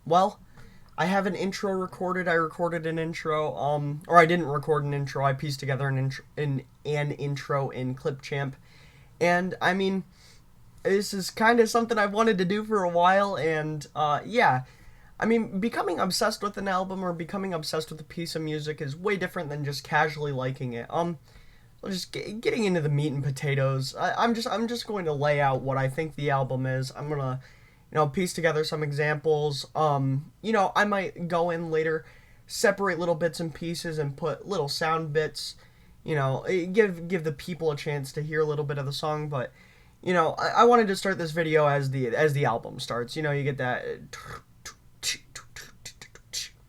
Well, I have an intro recorded. I recorded an intro, or I didn't record an intro. I pieced together an intro in Clipchamp, and I mean, this is kind of something I've wanted to do for a while, and yeah. I mean, becoming obsessed with an album or becoming obsessed with a piece of music is way different than just casually liking it. Just getting into the meat and potatoes. I'm just going to lay out what I think the album is. I'm gonna, piece together some examples. I might go in later, separate little bits and pieces, and put little sound bits. Give the people a chance to hear a little bit of the song. But, I wanted to start this video as the album starts. You get that.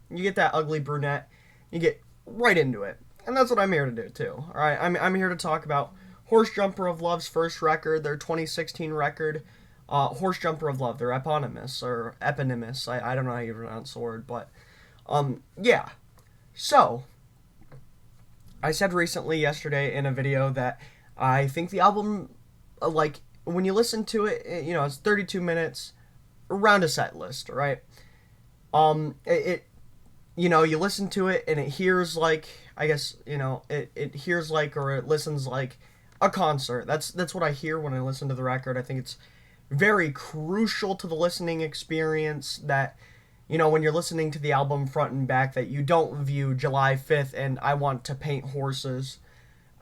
You get that ugly brunette. You get right into it. And that's what I'm here to do too. All right, I'm here to talk about Horse Jumper of Love's first record, their 2016 record, Horse Jumper of Love, their eponymous or eponymous. I don't know how you pronounce the word, but yeah. So I said recently yesterday in a video that I think the album, like when you listen to it, it's 32 minutes, around a set list, right? It you listen to it and it hears like, I guess, it hears like, or it listens like a concert. That's what I hear when I listen to the record. I think it's very crucial to the listening experience that, when you're listening to the album front and back, that you don't view July 5th and I Want to Paint Horses.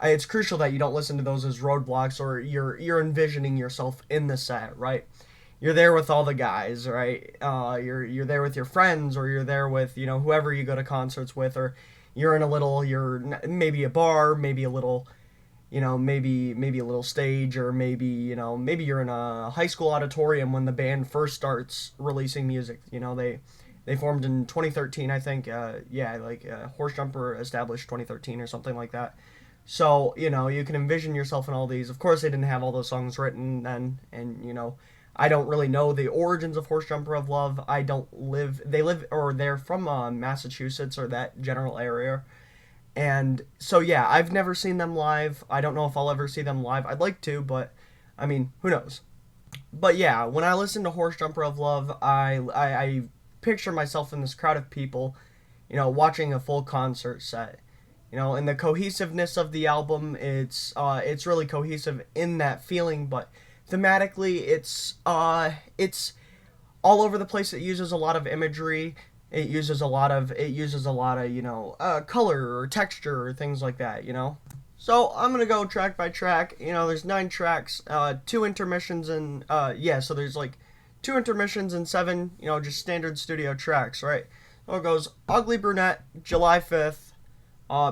It's crucial that you don't listen to those as roadblocks, or you're envisioning yourself in the set, right? You're there with all the guys, right? You're there with your friends, or you're there with whoever you go to concerts with, or you're maybe a bar, maybe a little, maybe a little stage, or maybe you're in a high school auditorium when the band first starts releasing music. They formed in 2013, I think. Yeah, like Horse Jumper established 2013 or something like that. So you can envision yourself in all these. Of course, they didn't have all those songs written then, and I don't really know the origins of Horse Jumper of Love. I don't live. They live, or they're from Massachusetts or that general area. And so yeah, I've never seen them live. I don't know if I'll ever see them live. I'd like to, but I mean, who knows? But yeah, when I listen to Horse Jumper of Love, I picture myself in this crowd of people, watching a full concert set. And the cohesiveness of the album, it's really cohesive in that feeling, but thematically it's all over the place. It uses a lot of imagery. It uses a lot of color or texture or things like that. So I'm gonna go track by track. There's 9 tracks, two intermissions, and yeah, so there's like 2 intermissions and 7, just standard studio tracks, right? So it goes Ugly Brunette, July 5th,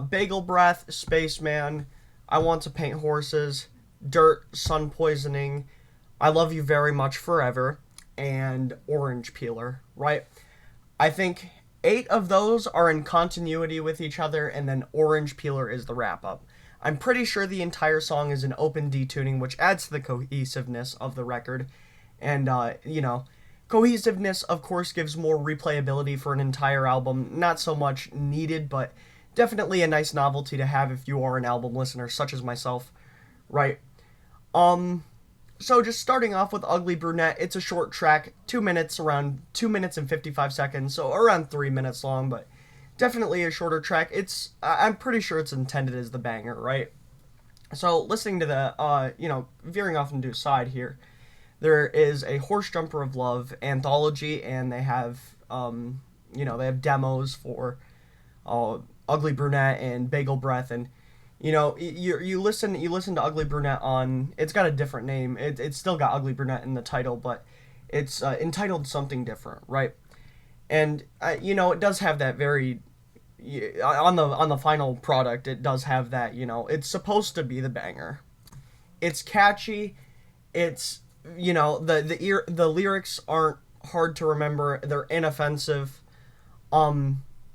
Bagel Breath, Spaceman, I Want to Paint Horses, Dirt, Sun Poisoning, I Love You Very Much Forever, and Orange Peeler, right? I think 8 of those are in continuity with each other, and then Orange Peeler is the wrap up. I'm pretty sure the entire song is an open D tuning, which adds to the cohesiveness of the record. And, cohesiveness, of course, gives more replayability for an entire album. Not so much needed, but definitely a nice novelty to have if you are an album listener, such as myself, right? So just starting off with Ugly Brunette, it's a short track, 2 minutes, around 2 minutes and 55 seconds, so around 3 minutes long, but definitely a shorter track. I'm pretty sure it's intended as the banger, right? So listening to the, veering off into a side here, there is a Horse Jumper of Love anthology, and they have, they have demos for Ugly Brunette and Bagel Breath, and you listen to Ugly Brunette on, it's got a different name. It's still got Ugly Brunette in the title, but it's entitled something different, right? And it does have that very, on the final product, it does have that, it's supposed to be the banger. It's catchy. It's the lyrics aren't hard to remember. They're inoffensive.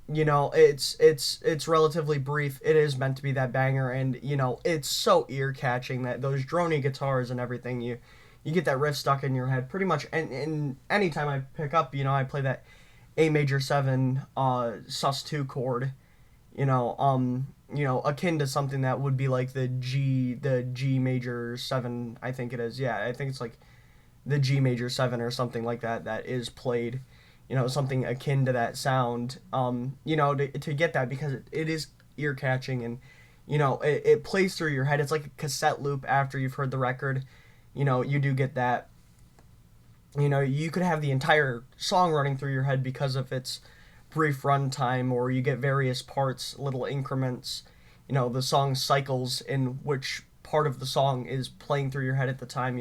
It's relatively brief. It is meant to be that banger, and it's so ear catching that those drony guitars and everything, you get that riff stuck in your head pretty much. And anytime I pick up, I play that A major 7 sus2 chord, akin to something that would be like the G major 7, I think it is. Yeah, I think it's like the G major 7 or something like that is played, something akin to that sound, to get that, because it is ear catching, and it plays through your head. It's like a cassette loop after you've heard the record. You do get that. You could have the entire song running through your head because of its brief runtime, or you get various parts, little increments. The song cycles in which part of the song is playing through your head at the time.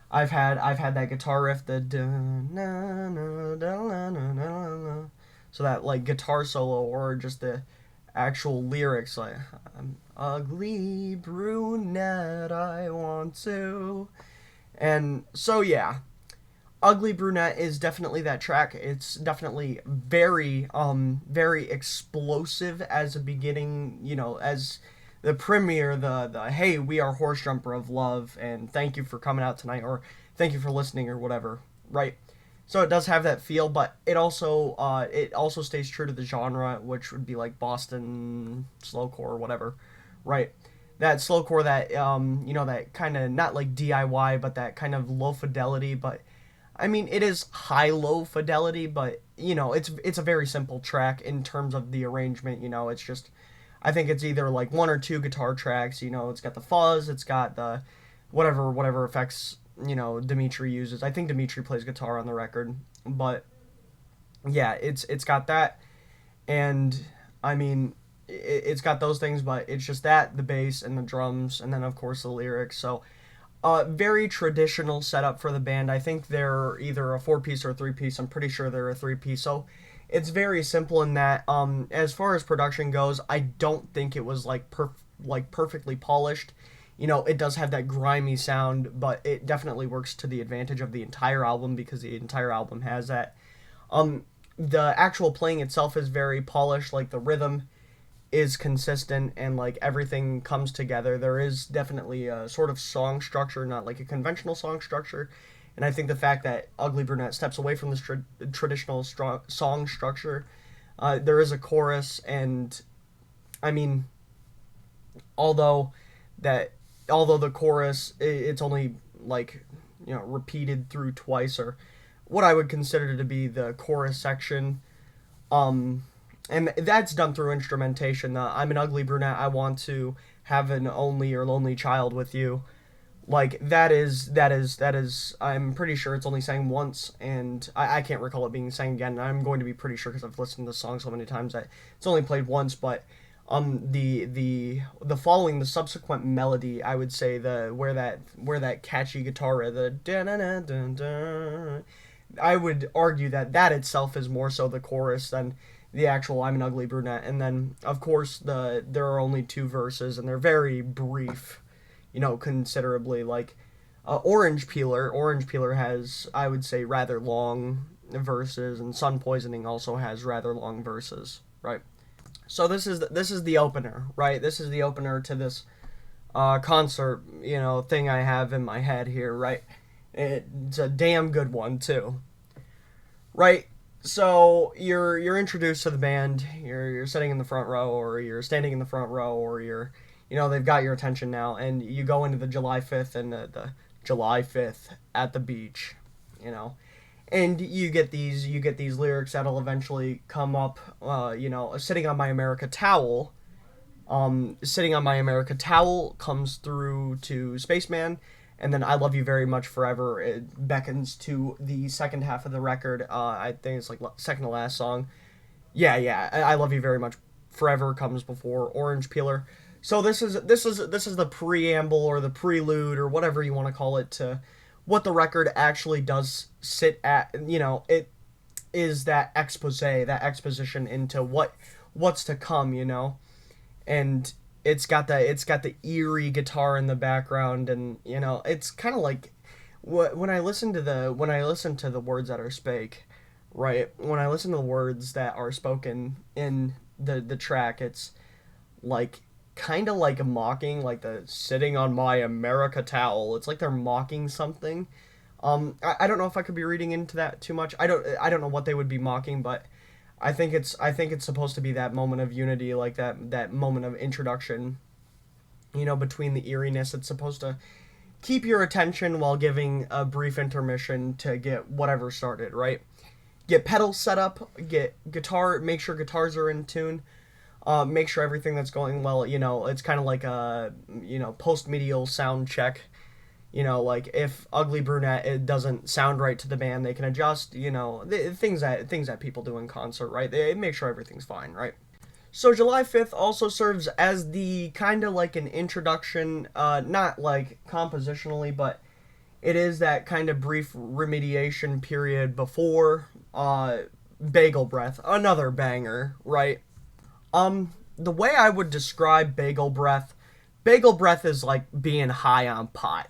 I've had that guitar riff, the so that like guitar solo, or just the actual lyrics, like I'm ugly brunette, I want to. And so yeah, Ugly Brunette is definitely that track. It's definitely very explosive as a beginning, as the premiere, the hey, we are Horse Jumper of Love, and thank you for coming out tonight, or thank you for listening, or whatever, right? So it does have that feel, but it also stays true to the genre, which would be like Boston slowcore or whatever, right? That slowcore, that that kind of, not like DIY, but that kind of low fidelity, but I mean, it is high low fidelity, but it's a very simple track in terms of the arrangement. It's just, I think it's either like one or two guitar tracks. It's got the fuzz, it's got the whatever effects Dimitri uses. I think Dimitri plays guitar on the record, but yeah, it's got that, and I mean, it's got those things, but it's just that, the bass and the drums, and then of course the lyrics. So very traditional setup for the band. I think they're either a four-piece or a three-piece. I'm pretty sure they're a three-piece. So it's very simple in that. As far as production goes, I don't think it was like perfectly polished. It does have that grimy sound, but it definitely works to the advantage of the entire album, because the entire album has that. The actual playing itself is very polished. Like, the rhythm is consistent, and like everything comes together. There is definitely a sort of song structure, not like a conventional song structure. And I think the fact that Ugly Brunette steps away from this traditional song structure, there is a chorus, and I mean, although that although the chorus, it's only like repeated through twice, or what I would consider to be the chorus section. um and that's done through instrumentation. I'm an ugly brunette, I want to have an only or lonely child with you. Like, that is I'm pretty sure it's only sang once, and I can't recall it being sang again. I'm going to be pretty sure, because I've listened to the song so many times, that it's only played once. But the following, the subsequent melody, I would say, where that catchy guitar, the da da da da da, I would argue that that itself is more so the chorus than the actual "I'm an ugly brunette." And then, of course, there are only two verses, and they're very brief, considerably. Like, Orange Peeler. Orange Peeler has, I would say, rather long verses, and Sun Poisoning also has rather long verses, right? So this is the opener, right? This is the opener to this concert, thing I have in my head here, right? It's a damn good one too, right? So you're introduced to the band. You're sitting in the front row, or you're standing in the front row, or they've got your attention now, and you go into the July 5th, and the July 5th at the beach, and you get these lyrics that'll eventually come up. Sitting on my America towel. Sitting on my America towel comes through to Spaceman, and then I Love You Very Much Forever, it beckons to the second half of the record. I think it's like second to last song. Yeah, I Love You Very Much Forever comes before Orange Peeler. So this is the preamble, or the prelude, or whatever you want to call it, to what the record actually does sit at. It is that exposition into what's to come. And it's got the eerie guitar in the background, and it's kind of like, when I listen to the words that are spake, right? When I listen to the words that are spoken in the track, it's like, kind of like a mocking, like the "sitting on my America towel." It's like they're mocking something. I don't know if I could be reading into that too much. I don't know what they would be mocking, but I think it's supposed to be that moment of unity, like that moment of introduction, between the eeriness. It's supposed to keep your attention while giving a brief intermission to get whatever started, right? get pedals set up, get guitar, make sure guitars are in tune, make sure everything that's going well. It's kind of like a post medial sound check. Like if Ugly Brunette it doesn't sound right to the band, they can adjust. Things that people do in concert, right? They make sure everything's fine, right? So July 5th also serves as the kind of like an introduction, not like compositionally, but it is that kind of brief remediation period before Bagel Breath, another banger, right? The way I would describe Bagel Breath is like being high on pot,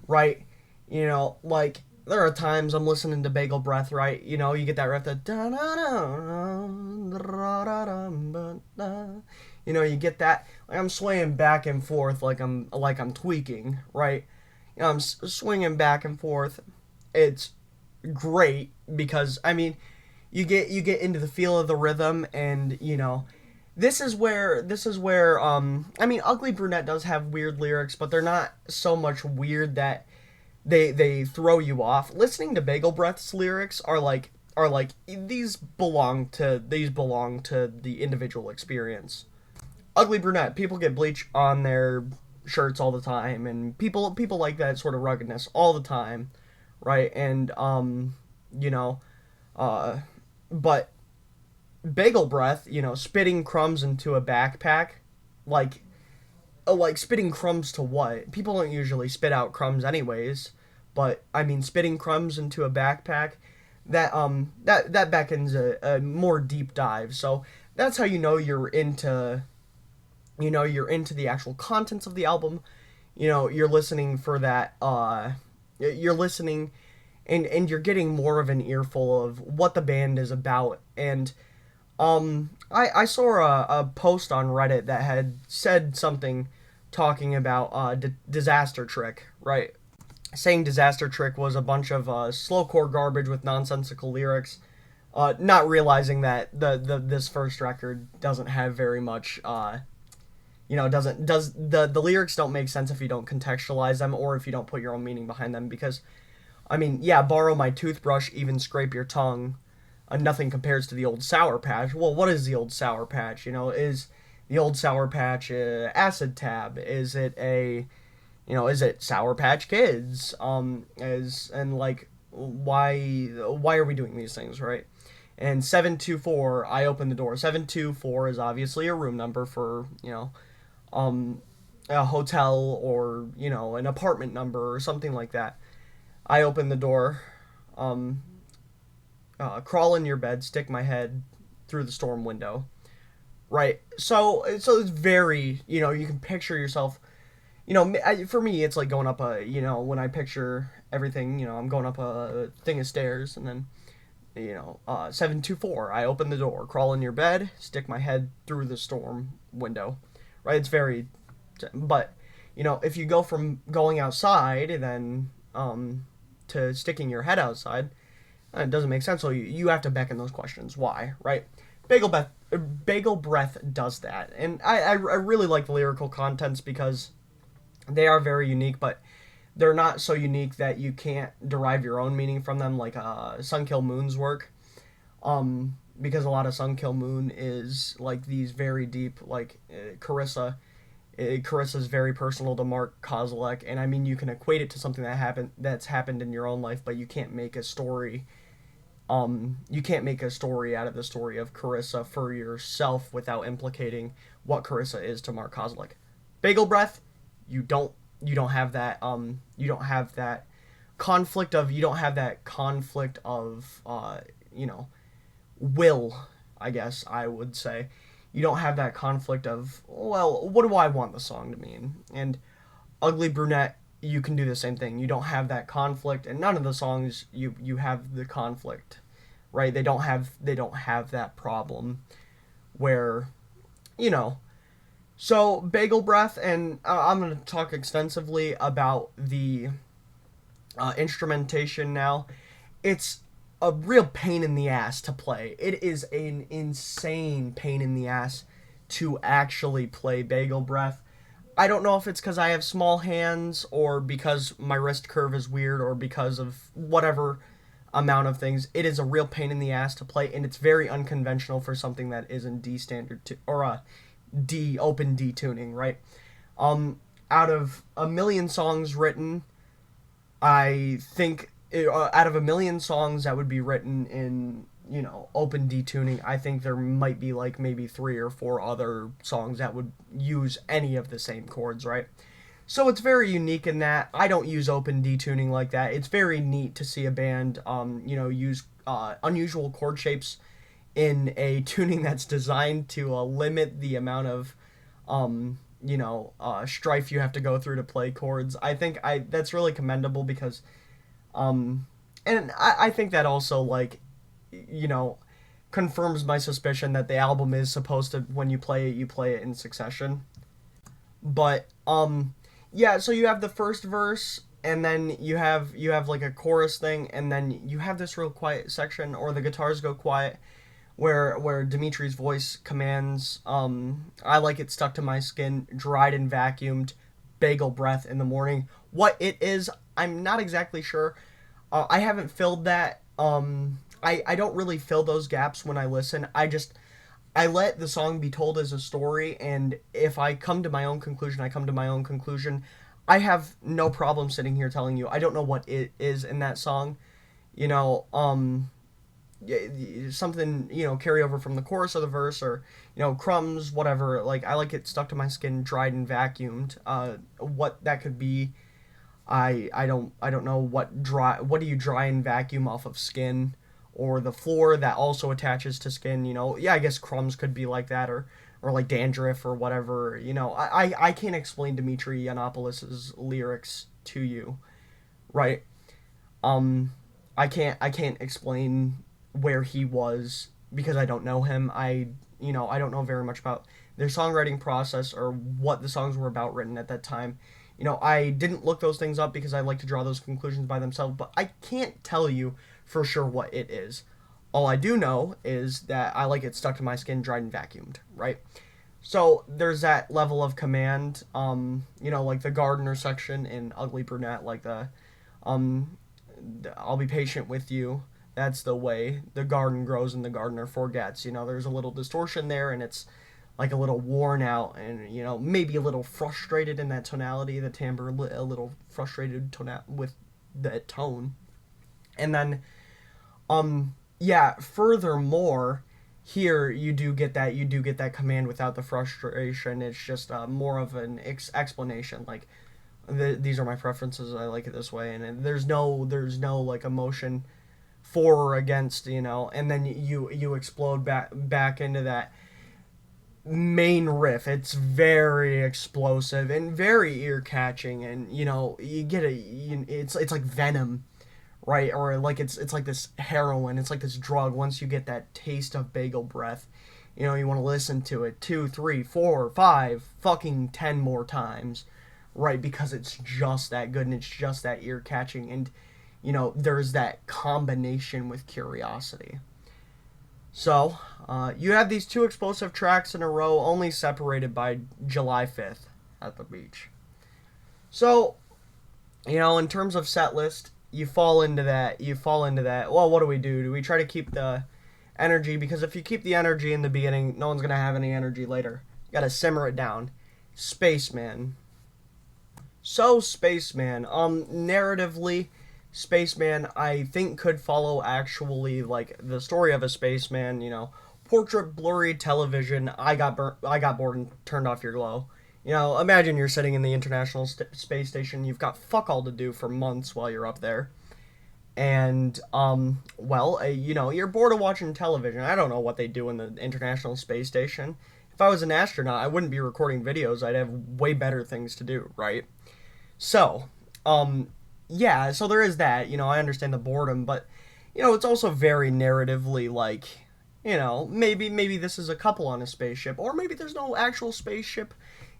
right? Like there are times I'm listening to Bagel Breath, right? You get that riff that you get that. Like I'm swaying back and forth like I'm tweaking, right? I'm swinging back and forth. It's great because you get into the feel of the rhythm, and this is where Ugly Brunette does have weird lyrics, but they're not so much weird that they throw you off. Listening to Bagel Breath's lyrics are like these belong to the individual experience. Ugly Brunette, people get bleach on their shirts all the time, and people like that sort of ruggedness all the time, right? And you know, uh, but Bagel Breath, spitting crumbs into a backpack, like like spitting crumbs to what? People don't usually spit out crumbs anyways, but spitting crumbs into a backpack, that beckons a more deep dive. So that's how you're into the actual contents of the album. You're listening for that. You're listening, and you're getting more of an earful of what the band is about. And I saw a post on Reddit that had said something talking about Disaster Trick, right? Saying Disaster Trick was a bunch of slowcore garbage with nonsensical lyrics, not realizing that this first record doesn't have very much. Doesn't does the lyrics don't make sense if you don't contextualize them or if you don't put your own meaning behind them. Because, yeah, borrow my toothbrush, even scrape your tongue. Nothing compares to the old Sour Patch. Well, what is the old Sour Patch? Is the old Sour Patch acid tab? Is it Sour Patch Kids? Why are we doing these things, right? And 724, I open the door. 724 is obviously a room number for a hotel or an apartment number or something like that. I open the door. Crawl in your bed, stick my head through the storm window. Right. So it's very, you can picture yourself, for me, it's like going up when I picture everything, I'm going up a thing of stairs, and then, 724, I open the door, crawl in your bed, stick my head through the storm window. Right. It's very, but, if you go from going outside and then, to sticking your head outside, it doesn't make sense. So you have to beckon those questions. Why, right? Bagel Breath does that, and I really like the lyrical contents because they are very unique, but they're not so unique that you can't derive your own meaning from them, like Sunkill Moon's work. Because a lot of Sunkill Moon is like these very deep, like Carissa. Carissa's very personal to Mark Kozilek, and you can equate it to something that's happened in your own life, but you can't make a story. You can't make a story out of the story of Carissa for yourself without implicating what Carissa is to Mark Kozilek. Bagel Breath, you don't have that conflict of will, I guess I would say. You don't have that conflict of, well, what do I want the song to mean? And Ugly Brunette, you can do the same thing. You don't have that conflict, and none of the songs you have the conflict, right? They don't have that problem where, So Bagel Breath, and I'm going to talk extensively about the instrumentation now. It's a real pain in the ass to play. It is an insane pain in the ass to actually play Bagel Breath. I don't know if it's because I have small hands or because my wrist curve is weird or because of whatever. amount of things. It is a real pain in the ass to play, and it's very unconventional for something that is in D standard or a D open D tuning, right? Out of a million songs written, I think out of a million songs that would be written in open D tuning, I think there might be like maybe 3 or 4 other songs that would use any of the same chords, right? So it's very unique in that I don't use open D tuning like that. It's very neat to see a band, use unusual chord shapes in a tuning that's designed to limit the amount of, strife you have to go through to play chords. I think that's really commendable because, and I think that also like, confirms my suspicion that the album is supposed to, when you play it in succession. But yeah, so you have the first verse, and then you have like a chorus thing, and then you have this real quiet section, or the guitars go quiet, where Dimitri's voice commands, I like it stuck to my skin, dried and vacuumed, bagel breath in the morning. What it is, I'm not exactly sure. I haven't filled that. I don't really fill those gaps when I listen. I let the song be told as a story, and if I come to my own conclusion, I come to my own conclusion. I have no problem sitting here telling you I don't know what it is in that song. Something, carry over from the chorus of the verse, or, crumbs, whatever. Like, I like it stuck to my skin, dried and vacuumed. What that could be, I don't know what do you dry and vacuum off of skin, or the floor that also attaches to skin, yeah, I guess crumbs could be like that, or like dandruff or whatever, I can't explain Dimitri Yiannopoulos' lyrics to you, right? I can't explain where he was because I don't know him. I don't know very much about their songwriting process or what the songs were about written at that time. I didn't look those things up because I like to draw those conclusions by themselves, but I can't tell you for sure what it is. All I do know is that I like it stuck to my skin, dried and vacuumed, right? So there's that level of command, like the gardener section in Ugly Brunette, like I'll be patient with you. That's the way the garden grows and the gardener forgets. There's a little distortion there, and it's like a little worn out, and maybe a little frustrated in that tonality, the timbre, a little frustrated with the tone. And then furthermore, here you do get that command without the frustration. It's just more of an explanation, like these are my preferences, I like it this way, and there's no like emotion for or against, and then you explode back into that main riff. It's very explosive and very ear catching, and you get it's like venom, right? Or like it's like this heroin, it's like this drug. Once you get that taste of bagel breath, you want to listen to it 2, 3, 4, 5, fucking 10 more times, right? Because it's just that good, and it's just that ear catching, and there's that combination with curiosity. So, you have these 2 explosive tracks in a row, only separated by July 5th at the beach. So, in terms of set list, you fall into that. Well, what do we do? Do we try to keep the energy? Because if you keep the energy in the beginning, no one's going to have any energy later. You got to simmer it down. Spaceman. So, Spaceman. Narratively, Spaceman, I think, could follow actually like the story of a spaceman. Portrait, blurry television. I got bored and turned off your glow. Imagine you're sitting in the International Space Station. You've got fuck all to do for months while you're up there, and you're bored of watching television. I don't know what they do in the International Space Station. If I was an astronaut, I wouldn't be recording videos. I'd have way better things to do, right? So, yeah, so there is that. I understand the boredom, but it's also very narratively like, maybe this is a couple on a spaceship, or maybe there's no actual spaceship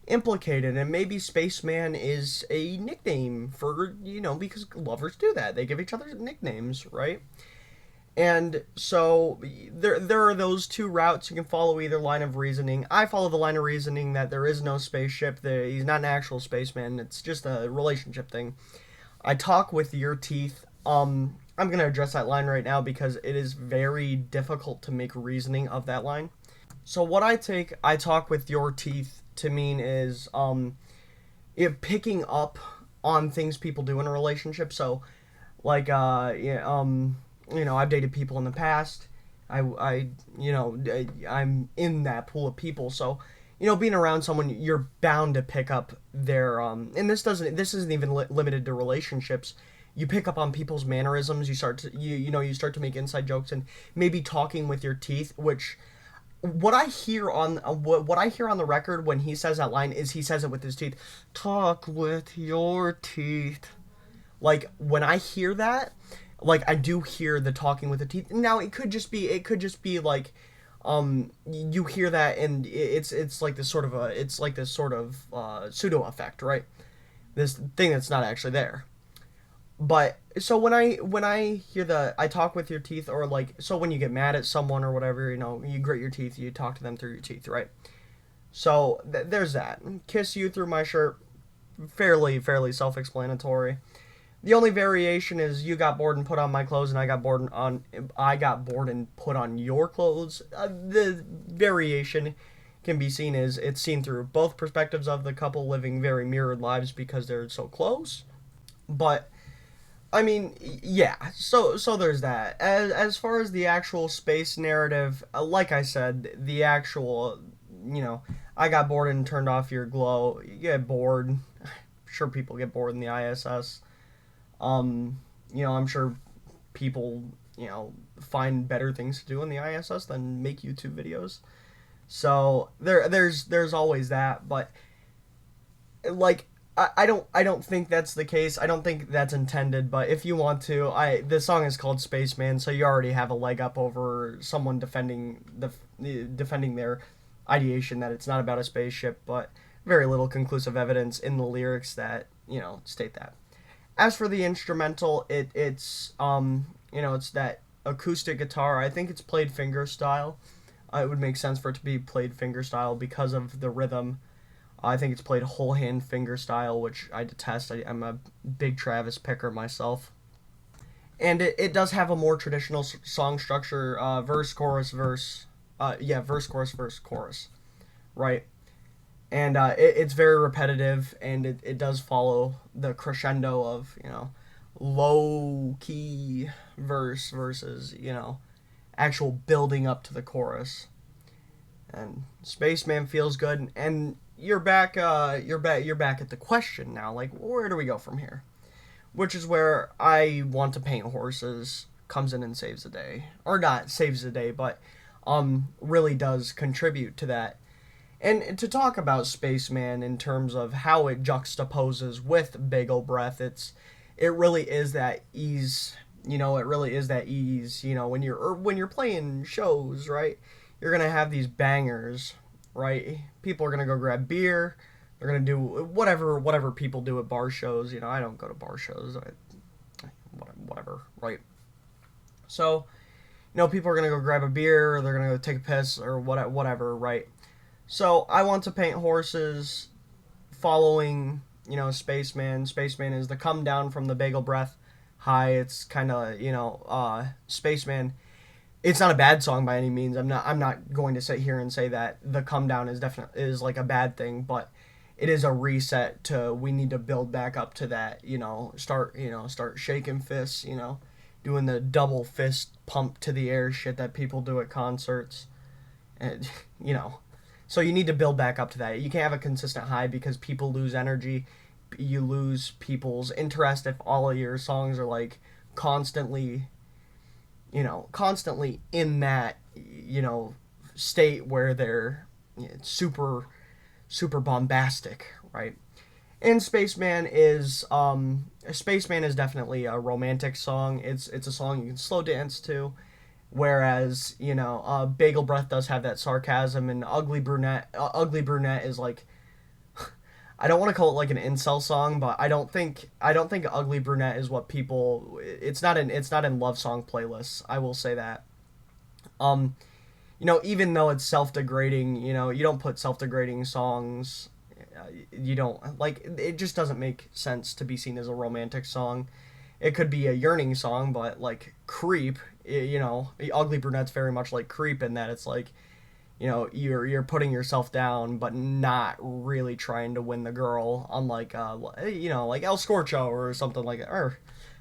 implicated, and maybe Spaceman is a nickname for, because lovers do that. They give each other nicknames, right? And so there are those 2 routes. You can follow either line of reasoning. I follow the line of reasoning that there is no spaceship. He's not an actual spaceman. It's just a relationship thing. I talk with your teeth. I'm going to address that line right now because it is very difficult to make reasoning of that line. So what I talk with your teeth to mean is picking up on things people do in a relationship. So like yeah, I've dated people in the past. I I'm in that pool of people. So being around someone, you're bound to pick up their and this isn't even limited to relationships. You pick up on people's mannerisms. You start to make inside jokes and maybe talking with your teeth, which what I hear on the record when he says that line is he says it with his teeth. Talk with your teeth. Like when I hear that, like I do hear the talking with the teeth. Now it could just be like you hear that and it's like this sort of pseudo effect, right? This thing that's not actually there. But so when I hear the I talk with your teeth, or like, so when you get mad at someone or whatever, you grit your teeth, you talk to them through your teeth, right? So there's that. Kiss you through my shirt, fairly self-explanatory. The only variation is you got bored and put on my clothes, and I got bored and put on your clothes. The variation can be seen as it's seen through both perspectives of the couple living very mirrored lives because they're so close. But I mean, yeah. So there's that. As far as the actual space narrative, like I said, the actual, you know, I got bored and turned off your glow. You get bored. I'm sure people get bored in the ISS. I'm sure people, find better things to do in the ISS than make YouTube videos. So there's always that, but like I don't think that's the case. I don't think that's intended, but if you want to, the song is called Spaceman, so you already have a leg up over someone defending their ideation that it's not about a spaceship, but very little conclusive evidence in the lyrics that, state that. As for the instrumental, it's that acoustic guitar. I think it's played finger style. It would make sense for it to be played finger style because of the rhythm. I think it's played whole hand finger style, which I detest. I'm a big Travis picker myself. And it does have a more traditional song structure, verse, chorus, verse. Verse, chorus, verse, chorus. Right? And it's very repetitive, and it does follow the crescendo of, low key verse versus, actual building up to the chorus. And Spaceman feels good, and you're back at the question now, like, where do we go from here? Which is where I Want to Paint Horses comes in and saves the day. Or not saves the day, but really does contribute to that. And to talk about Spaceman in terms of how it juxtaposes with Bagel Breath, it really is that ease. It really is that ease. When you're playing shows, right? You're gonna have these bangers, right? People are gonna go grab beer. They're gonna do whatever people do at bar shows. I don't go to bar shows. Whatever, right? So, people are gonna go grab a beer, or they're gonna go take a piss, or whatever, right? So I Want to Paint Horses, following, Spaceman. Spaceman is the come down from the Bagel Breath high. It's kind of, Spaceman. It's not a bad song by any means. I'm not going to sit here and say that the come down is like a bad thing, but it is a reset to, we need to build back up to that, start shaking fists, doing the double fist pump to the air shit that people do at concerts. And, so you need to build back up to that. You can't have a consistent high because people lose energy. You lose people's interest if all of your songs are like constantly in that, state where they're super, super bombastic, right? And Spaceman is definitely a romantic song. It's a song you can slow dance to. Whereas, Bagel Breath does have that sarcasm, and Ugly Brunette is like, I don't want to call it like an incel song, but I don't think Ugly Brunette is what people. It's not in love song playlists. I will say that. Even though it's self-degrading, you don't put self-degrading songs. You don't like. It just doesn't make sense to be seen as a romantic song. it could be a yearning song, but like Creep, you know, Ugly Brunette's very much like Creep in that it's like, you know, you're putting yourself down but not really trying to win the girl, unlike you know, like El Scorcho or something like that. Or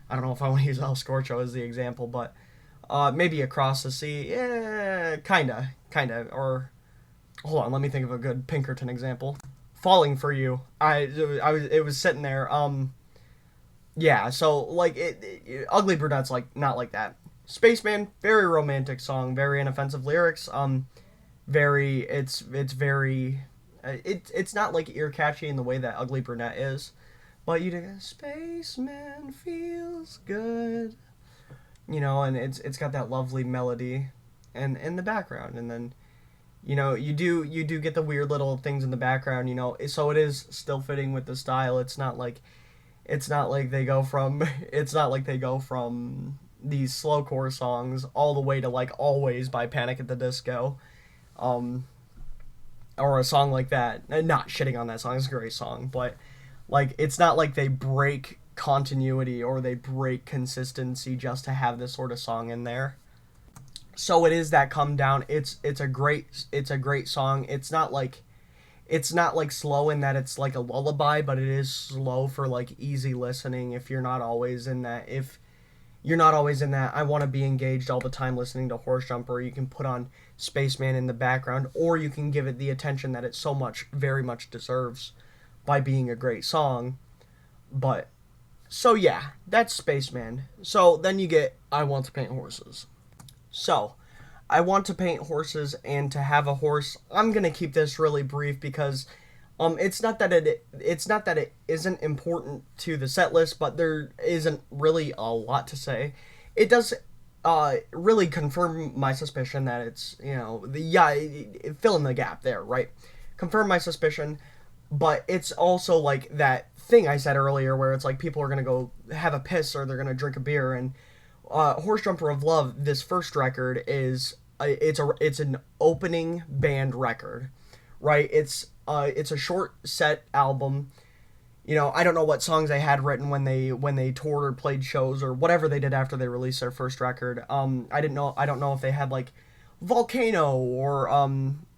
I don't know if I want to use El Scorcho as the example, but maybe Across the Sea, yeah, kinda. Or hold on, let me think of a good Pinkerton example. Falling for You. It was sitting there. Yeah, so like Ugly Brunette's like not like that. Spaceman, very romantic song, very inoffensive lyrics. Very it's very it's not like ear catchy in the way that Ugly Brunette is, but you do Spaceman feels good, you know, and it's got that lovely melody, and in the background, and then you know you do get the weird little things in the background, you know, so it is still fitting with the style. It's not like they go from it's not like they go from these slowcore songs all the way to like Always by Panic at the Disco, um, or a song like that. And not shitting on that song, it's a great song, but like it's not like they break continuity or they break consistency just to have this sort of song in there. So it is that come down. It's a great song. It's not like slow in that it's like a lullaby, but it is slow for like easy listening if you're not always in that. If you're not always in that, I want to be engaged all the time listening to Horse Jumper, you can put on Spaceman in the background, or you can give it the attention that it so much, very much deserves by being a great song. But, so yeah, that's Spaceman. So then you get I Want to Paint Horses. So, I want to paint horses and to have a horse. I'm gonna keep this really brief because it's not that it isn't important to the set list, but there isn't really a lot to say. It does really confirm my suspicion that it's, you know, fill in the gap there, right? Confirm my suspicion, but it's also like that thing I said earlier where it's like people are gonna go have a piss or they're gonna drink a beer, and Horse Jumper of Love, this first record is it's an opening band record, right? It's a short set album. You know, I don't know what songs they had written when they toured or played shows or whatever they did after they released their first record. I don't know if they had like Volcano or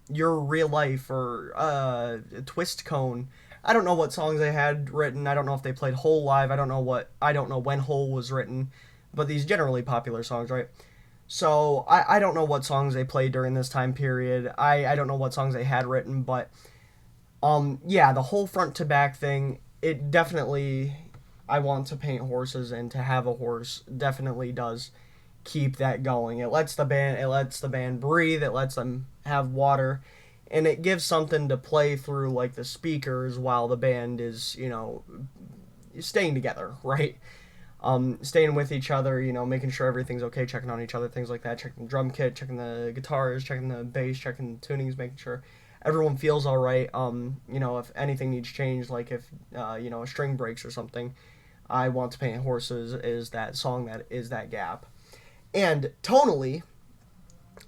Your Real Life or Twist Cone. I don't know what songs they had written. I don't know if they played Hole live. I don't know when Hole was written, but these generally popular songs, right? So I don't know what songs they played during this time period. I don't know what songs they had written, but yeah, the whole front to back thing, it definitely, I Want to Paint Horses and to have a horse definitely does keep that going. It lets the band breathe, it lets them have water, and it gives something to play through like the speakers while the band is, you know, staying together, right? Staying with each other, you know, making sure everything's okay, checking on each other, things like that, checking the drum kit, checking the guitars, checking the bass, checking the tunings, making sure everyone feels all right. You know, if anything needs changed, like if you know, a string breaks or something, I Want to Paint Horses is that song that is that gap. And tonally,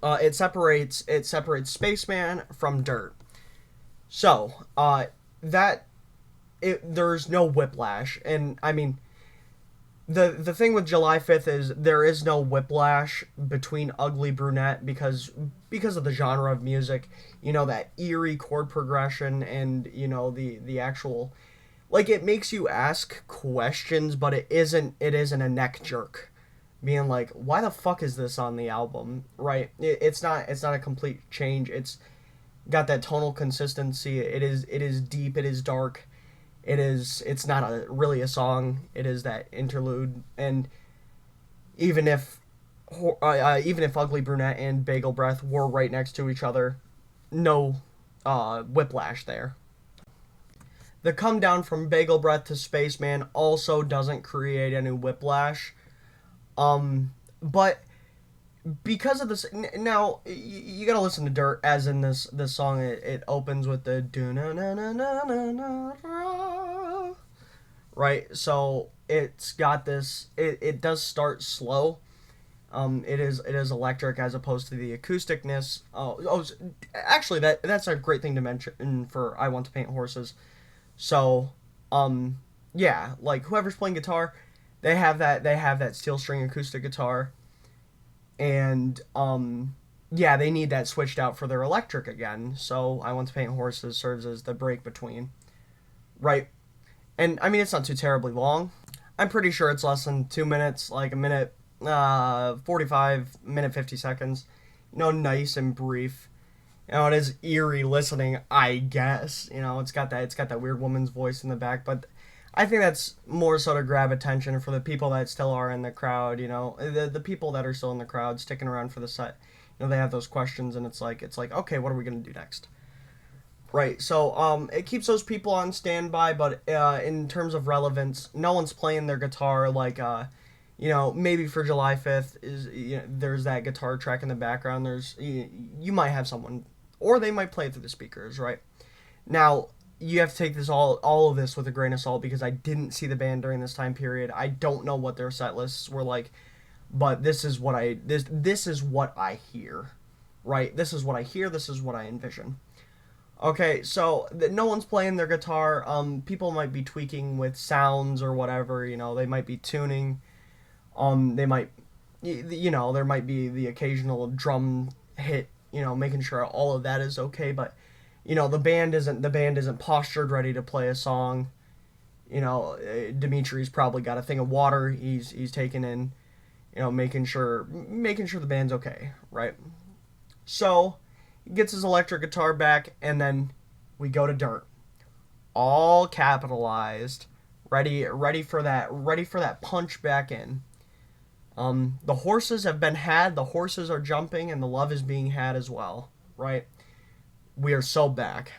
it separates Spaceman from Dirt. So that there's no whiplash, and I mean the thing with July 5th is there is no whiplash between Ugly Brunette because of the genre of music, you know, that eerie chord progression and, you know, the actual, like, it makes you ask questions, but it isn't a neck jerk being like, why the fuck is this on the album, right? It's not a complete change. It's got that tonal consistency. It is deep, it is dark. It's not really a song. It is that interlude, and even if Ugly Brunette and Bagel Breath were right next to each other, no whiplash there. The come down from Bagel Breath to Spaceman also doesn't create any whiplash, but because of this, now you gotta listen to Dirt, as in this song, it opens with the do na na na na na na, right? So it's got this, it does start slow. It is electric as opposed to the acousticness. Actually, that's a great thing to mention for I Want to Paint Horses. So yeah, like whoever's playing guitar, They have that steel string acoustic guitar, and yeah, they need that switched out for their electric again. So I Want to Paint Horses serves as the break between, right? And I mean, it's not too terribly long. I'm pretty sure it's less than 2 minutes, like a minute, 45 minute 50 seconds. Nice and brief. It is eerie listening, I guess. It's got that weird woman's voice in the back, but I think that's more so to grab attention for the people that still are in the crowd. The people that are still in the crowd sticking around for the set. They have those questions, and it's like, okay, what are we gonna do next? Right. So it keeps those people on standby, but in terms of relevance, no one's playing their guitar like maybe for July 5th is there's that guitar track in the background. You might have someone, or they might play it through the speakers, right? Now you have to take this all of this with a grain of salt because I didn't see the band during this time period. I don't know what their set lists were like, but this is what I hear, right? This is what I hear. This is what I envision. Okay, so no one's playing their guitar. People might be tweaking with sounds or whatever. They might be tuning. They might, there might be the occasional drum hit. Making sure all of that is okay. But, the band isn't postured ready to play a song. Dimitri's probably got a thing of water. He's taking in. Making sure the band's okay, right? So he gets his electric guitar back, and then we go to Dirt, all capitalized, ready for that punch back in. The horses have been had, the horses are jumping, and the love is being had as well, right? We are so back.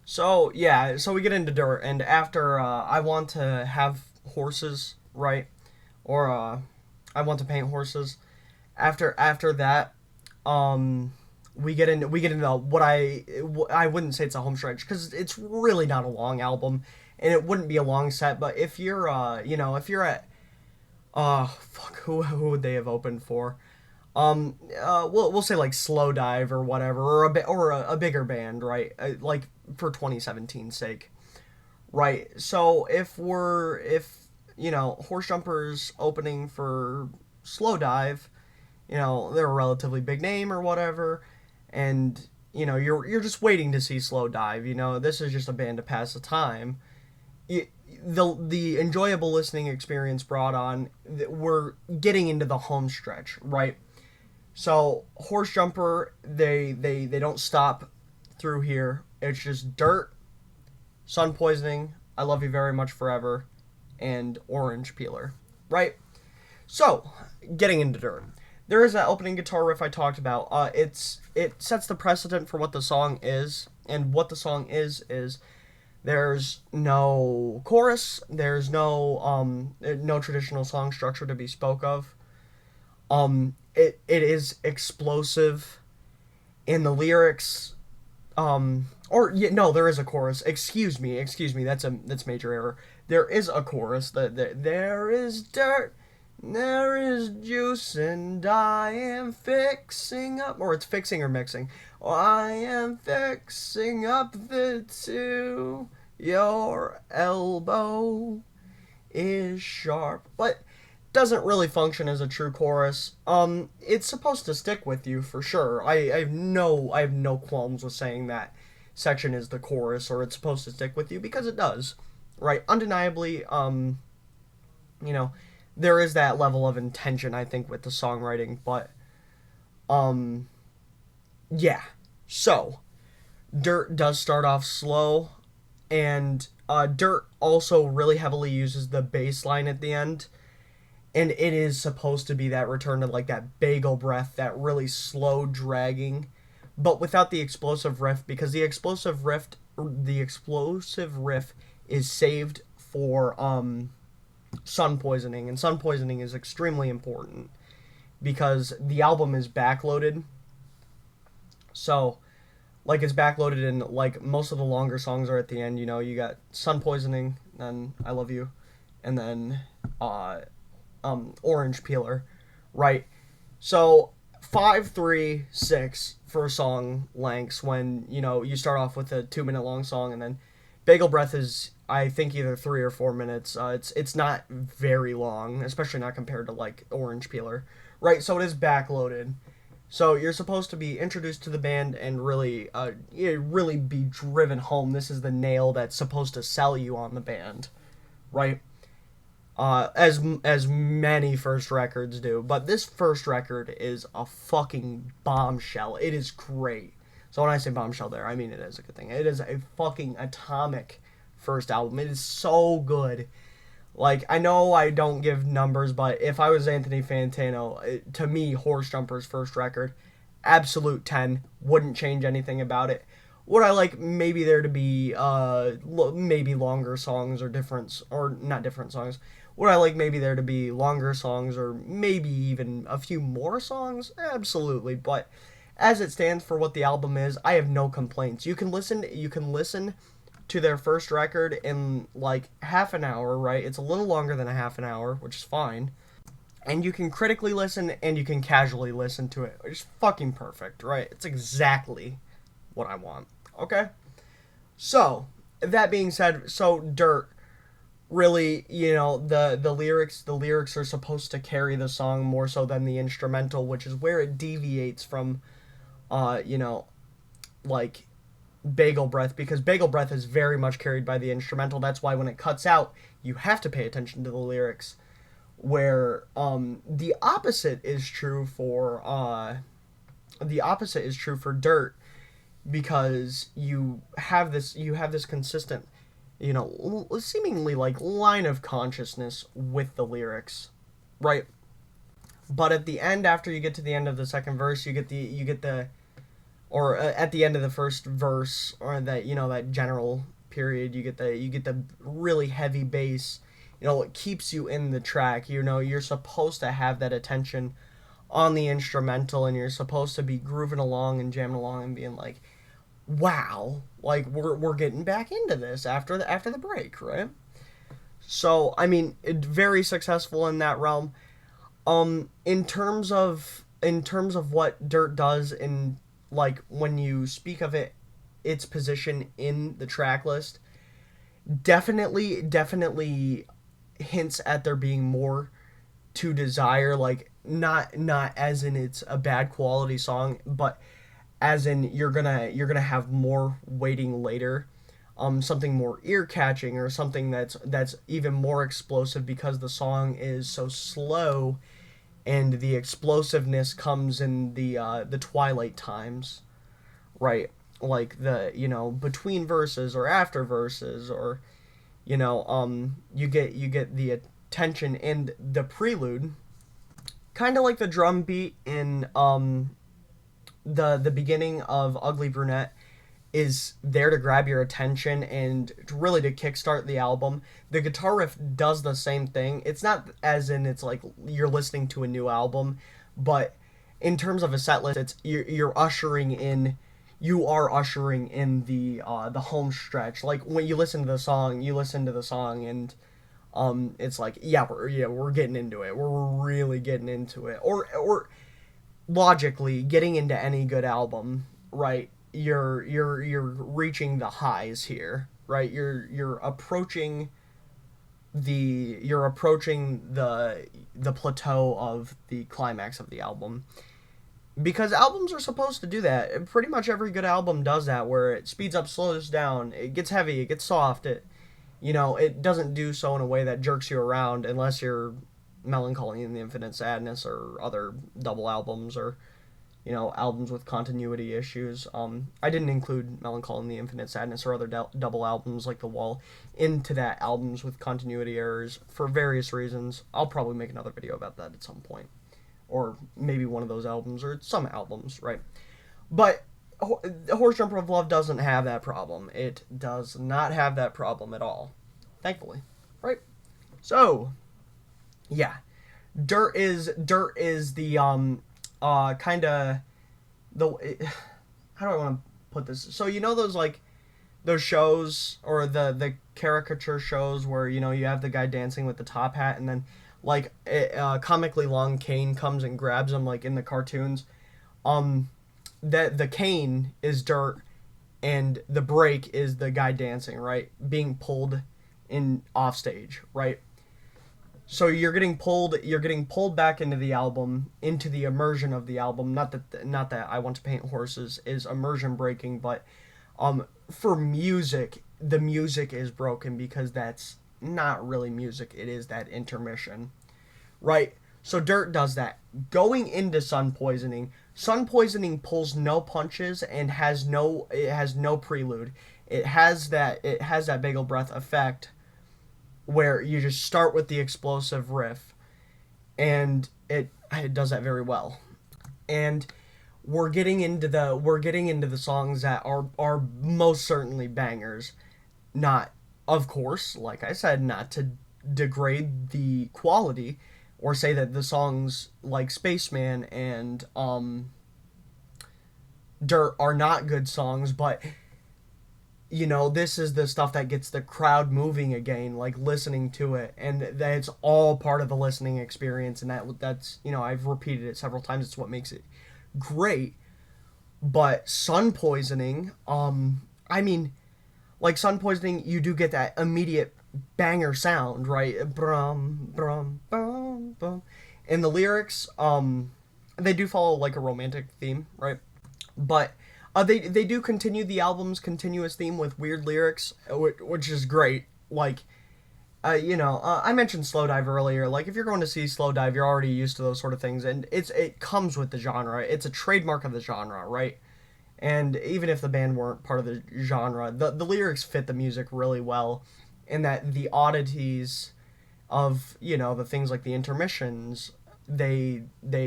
So yeah, so we get into Dirt, and after I Want to Have Horses, right, or I Want to Paint Horses. After that, we get into what I wouldn't say it's a home stretch because it's really not a long album, and it wouldn't be a long set. But if you're if you're at fuck, who would they have opened for? We'll say like Slow Dive or whatever, or a bigger band, right? Like for 2017's sake, right? So if Horse Jumper's opening for Slow Dive, they're a relatively big name or whatever, and you're just waiting to see Slow Dive. This is just a band to pass the time. The enjoyable listening experience brought on, we're getting into the home stretch, right? So Horse Jumper, they don't stop through here. It's just Dirt, Sun Poisoning, I Love You Very Much Forever, and Orange Peeler, right? So getting into Dirt, there is that opening guitar riff I talked about. It sets the precedent for what the song is, and what the song is there's no chorus, there's no traditional song structure to be spoke of. It is explosive in the lyrics. Or yeah, no, there is a chorus. Excuse me. That's major error. There is a chorus. There is dirt, there is juice, and I am fixing up, or it's fixing or mixing. Oh, I am fixing up the two. Your elbow is sharp, but doesn't really function as a true chorus. It's supposed to stick with you for sure. I have no qualms with saying that section is the chorus, or it's supposed to stick with you, because it does, right? Undeniably, there is that level of intention, I think, with the songwriting, but yeah. So Dirt does start off slow, and Dirt also really heavily uses the bass line at the end. And it is supposed to be that return to like that bagel breath, that really slow dragging, but without the explosive riff, because the explosive riff is saved for Sun Poisoning, and Sun Poisoning is extremely important because the album is backloaded. So like it's backloaded, and like most of the longer songs are at the end. You got Sun Poisoning, then I Love You, and then Orange Peeler, right? So 5, 3, 6 for song lengths when you start off with a 2-minute long song, and then Bagel Breath is, I think, either 3 or 4 minutes. It's not very long, especially not compared to like Orange Peeler, right? So it is backloaded. So you're supposed to be introduced to the band and really be driven home. This is the nail that's supposed to sell you on the band, right? As many first records do, but this first record is a fucking bombshell. It is great. So when I say bombshell, there, I mean it is a good thing. It is a fucking atomic first album. It is so good. Like, I know I don't give numbers, but if I was Anthony Fantano, to me, Horse Jumper's first record, absolute 10. Wouldn't change anything about it. Would I like maybe there to be maybe longer songs or not different songs? Would I like maybe there to be longer songs or maybe even a few more songs? Absolutely, but as it stands for what the album is, I have no complaints. You can listen to their first record in like half an hour, right? It's a little longer than a half an hour, which is fine. And you can critically listen and you can casually listen to it, which is fucking perfect, right? It's exactly what I want. Okay? So, that being said, so Dirt, really, the lyrics are supposed to carry the song more so than the instrumental, which is where it deviates from uh, you know, like Bagel Breath, because Bagel Breath is very much carried by the instrumental. That's why when it cuts out, you have to pay attention to the lyrics. Where the opposite is true for Dirt, because you have this consistent, seemingly like line of consciousness with the lyrics, right? But at the end, after you get to the end of the second verse, you get the or at the end of the first verse, or that general period, you get the really heavy bass. It keeps you in the track. You're supposed to have that attention on the instrumental, and you're supposed to be grooving along and jamming along and being like, wow, like we're getting back into this after the break, right? So I mean, very successful in that realm. In terms of what Dirt does, in like when you speak of its position in the track list, definitely hints at there being more to desire. Like, not as in it's a bad quality song, but as in you're gonna have more waiting later. Something more ear catching, or something that's even more explosive, because the song is so slow, and the explosiveness comes in the twilight times, right? Like between verses or after verses, or you get the attention and the prelude, kind of like the drum beat in the beginning of Ugly Brunette, is there to grab your attention and really to kickstart the album. The guitar riff does the same thing. It's not as in it's like you're listening to a new album, but in terms of a set list, it's you are ushering in the home stretch. Like when you listen to the song, and it's like, we're getting into it. We're really getting into it. Or logically, getting into any good album, right? You're reaching the highs here, right? You're approaching the plateau of the climax of the album, because albums are supposed to do that. Pretty much every good album does that, where it speeds up, slows down, it gets heavy, it gets soft. It doesn't do so in a way that jerks you around, unless you're Melancholy and the Infinite Sadness, or other double albums, or albums with continuity issues. I didn't include Melancholy and the Infinite Sadness or other double albums like The Wall into that albums with continuity errors, for various reasons. I'll probably make another video about that at some point, or maybe one of those albums, or some albums, right? But Horse Jumper of Love doesn't have that problem. It does not have that problem at all, thankfully, right? So, yeah, Dirt is the kind of the how do I want to put this? So those, like, those shows, or the caricature shows, where you have the guy dancing with the top hat, and then like comically long cane comes and grabs him, like in the cartoons. That the cane is Dirt, and the break is the guy dancing, right? Being pulled in off stage, right? So you're getting pulled back into the album, into the immersion of the album. Not that I Want to Paint Horses is immersion breaking, but for music, the music is broken because that's not really music. It is that intermission, right? So Dirt does that. Going into Sun Poisoning pulls no punches and has no prelude. It has that bagel breath effect where you just start with the explosive riff, and it does that very well. And we're getting into the songs that are most certainly bangers. Not, of course, like I said, not to degrade the quality or say that the songs like Spaceman and Dirt are not good songs, but this is the stuff that gets the crowd moving again, like listening to it, and that's all part of the listening experience, and that's I've repeated it several times. It's what makes it great. But Sun Poisoning, I mean, like Sun Poisoning, you do get that immediate banger sound, right? Brum brum bum bum, and the lyrics, they do follow like a romantic theme, right? But they do continue the album's continuous theme with weird lyrics, which is great. Like, I mentioned Slow Dive earlier. Like, if you're going to see Slow Dive, you're already used to those sort of things, and it comes with the genre. It's a trademark of the genre, right? And even if the band weren't part of the genre, the lyrics fit the music really well, in that the oddities of the things like the intermissions, they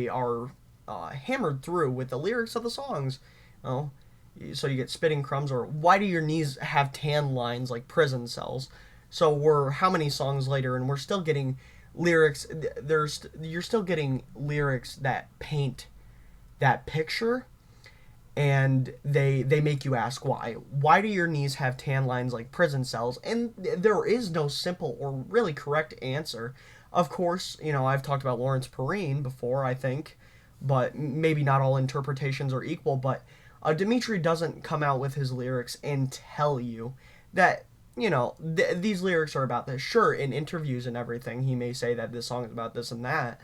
are hammered through with the lyrics of the songs. Oh, so you get spitting crumbs, or why do your knees have tan lines like prison cells? So we're how many songs later, and we're still getting lyrics. You're still getting lyrics that paint that picture, and they make you ask why. Why do your knees have tan lines like prison cells? And there is no simple or really correct answer. Of course, I've talked about Lawrence Perrine before, I think, but maybe not all interpretations are equal. But Dimitri doesn't come out with his lyrics and tell you that these lyrics are about this. Sure, in interviews and everything, he may say that this song is about this and that,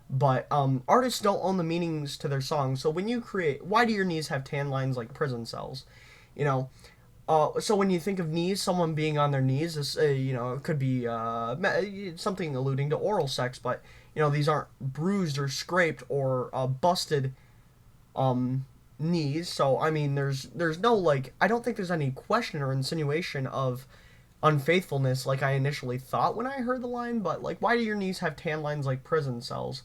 but artists don't own the meanings to their songs. So when you create, why do your knees have tan lines like prison cells? You know, so when you think of knees, someone being on their knees, this, it could be something alluding to oral sex, but these aren't bruised or scraped or busted knees. So I mean, there's no like, I don't think there's any question or insinuation of unfaithfulness like I initially thought when I heard the line. But like, why do your knees have tan lines like prison cells?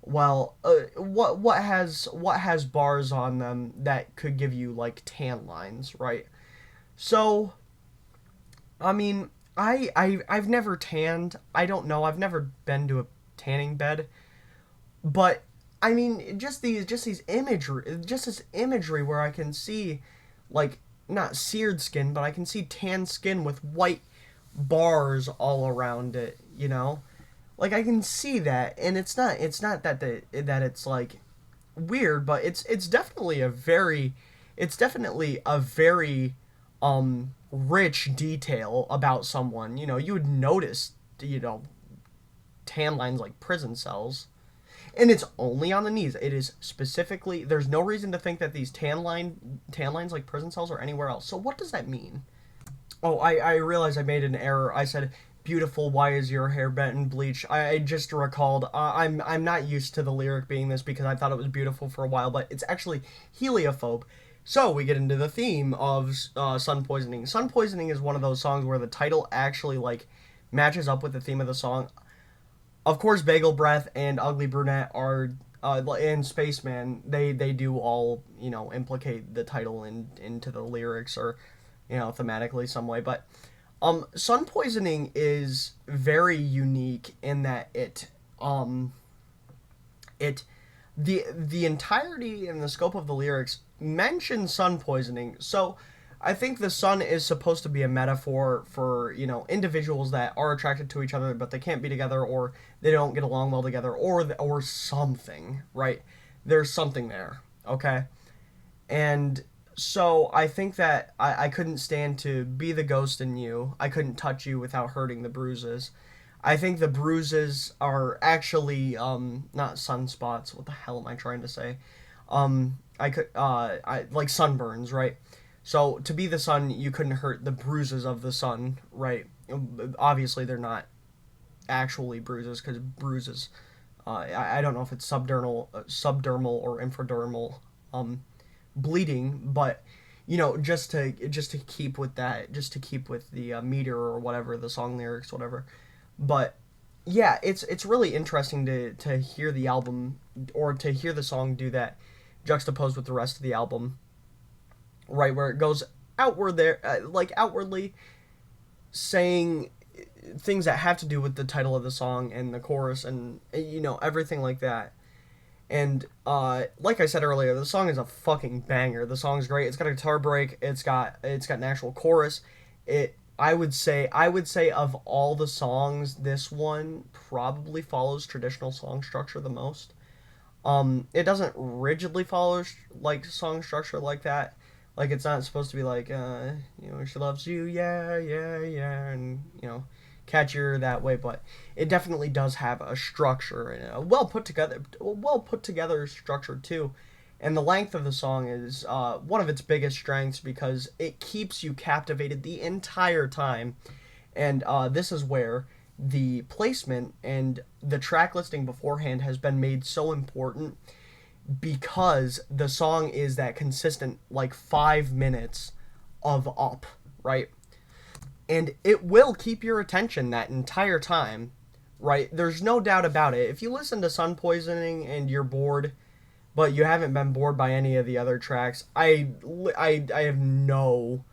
Well, what has bars on them that could give you like tan lines, right? So, I mean, I've never tanned. I don't know. I've never been to a tanning bed, but I mean, just this imagery where I can see, like, not seared skin, but I can see tan skin with white bars all around it. Like I can see that, and it's not that it's like weird, but it's definitely a very rich detail about someone. You would notice tan lines like prison cells, and it's only on the knees. It is specifically, there's no reason to think that these tan lines like prison cells are anywhere else. So what does that mean? Oh, I realized I made an error. I said, "Beautiful, why is your hair bent and bleached?" I just recalled. I'm not used to the lyric being this because I thought it was beautiful for a while, but it's actually heliophobe. So we get into the theme of Sun Poisoning. Sun Poisoning is one of those songs where the title actually like matches up with the theme of the song. Of course, Bagel Breath and Ugly Brunette are and Spaceman. They do all implicate the title into the lyrics, or thematically some way. But Sun Poisoning is very unique in that the entirety and the scope of the lyrics mention sun poisoning. So I think the sun is supposed to be a metaphor for individuals that are attracted to each other but they can't be together, or they don't get along well together, or something, right? There's something there, okay? And So I think that I couldn't stand to be the ghost in you. I couldn't touch you without hurting the bruises. I think the bruises are actually not sunspots. What the hell am I trying to say? I like sunburns, right? So to be the sun, you couldn't hurt the bruises of the sun, right? Obviously, they're not actually bruises because bruises. I don't know if it's subdermal or infradermal bleeding, but just to keep with that, just to keep with the meter or whatever, the song lyrics, whatever. But yeah, it's really interesting to hear the album or to hear the song do that, juxtaposed with the rest of the album, right where it goes outward there, like outwardly saying things that have to do with the title of the song and the chorus and everything like that. And like I said earlier, the song is a fucking banger. The song's great. It's got a guitar break. It's got an actual chorus. It I would say of all the songs, this one probably follows traditional song structure the most. It doesn't rigidly follow like song structure like that. Like it's not supposed to be like she loves you, yeah, yeah, yeah, and catchier that way, but it definitely does have a structure and a well put together structure too. And the length of the song is one of its biggest strengths because it keeps you captivated the entire time. And this is where the placement and the track listing beforehand has been made so important because the song is that consistent, like 5 minutes of up, right? And it will keep your attention that entire time, right? There's no doubt about it. If you listen to Sun Poisoning and you're bored, but you haven't been bored by any of the other tracks, I have no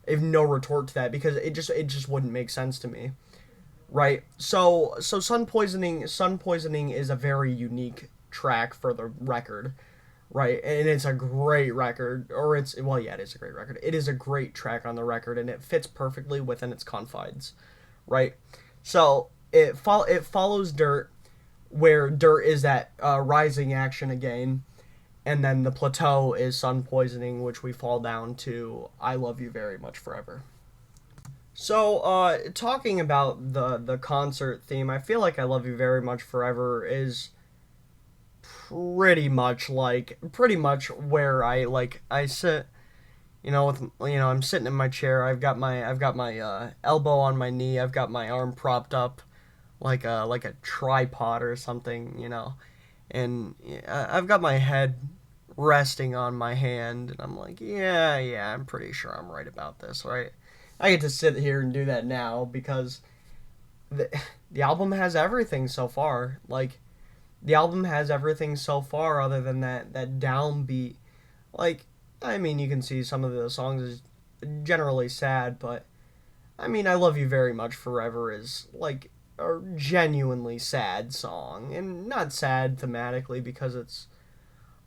retort to that because it just wouldn't make sense to me, right? So Sun Poisoning is a very unique track for the record, right? And it's a great record, or it's well, yeah, it is a great record. It is a great track on the record, and it fits perfectly within its confines, right? So it follows Dirt, where Dirt is that rising action again, and then the plateau is Sun Poisoning, which we fall down to I Love You Very Much Forever. So, talking about the concert theme, I feel like I Love You Very Much Forever is pretty much where I sit, with I'm sitting in my chair. I've got my elbow on my knee. I've got my arm propped up like a tripod or something, and I've got my head resting on my hand, and I'm like, yeah, yeah, I'm pretty sure I'm right about this, right? I get to sit here and do that now because the the album has everything so far. Like the album has everything so far other than that downbeat. Like I mean, you can see some of the songs is generally sad, but I mean, I Love You Very Much Forever is like a genuinely sad song and not sad thematically because it's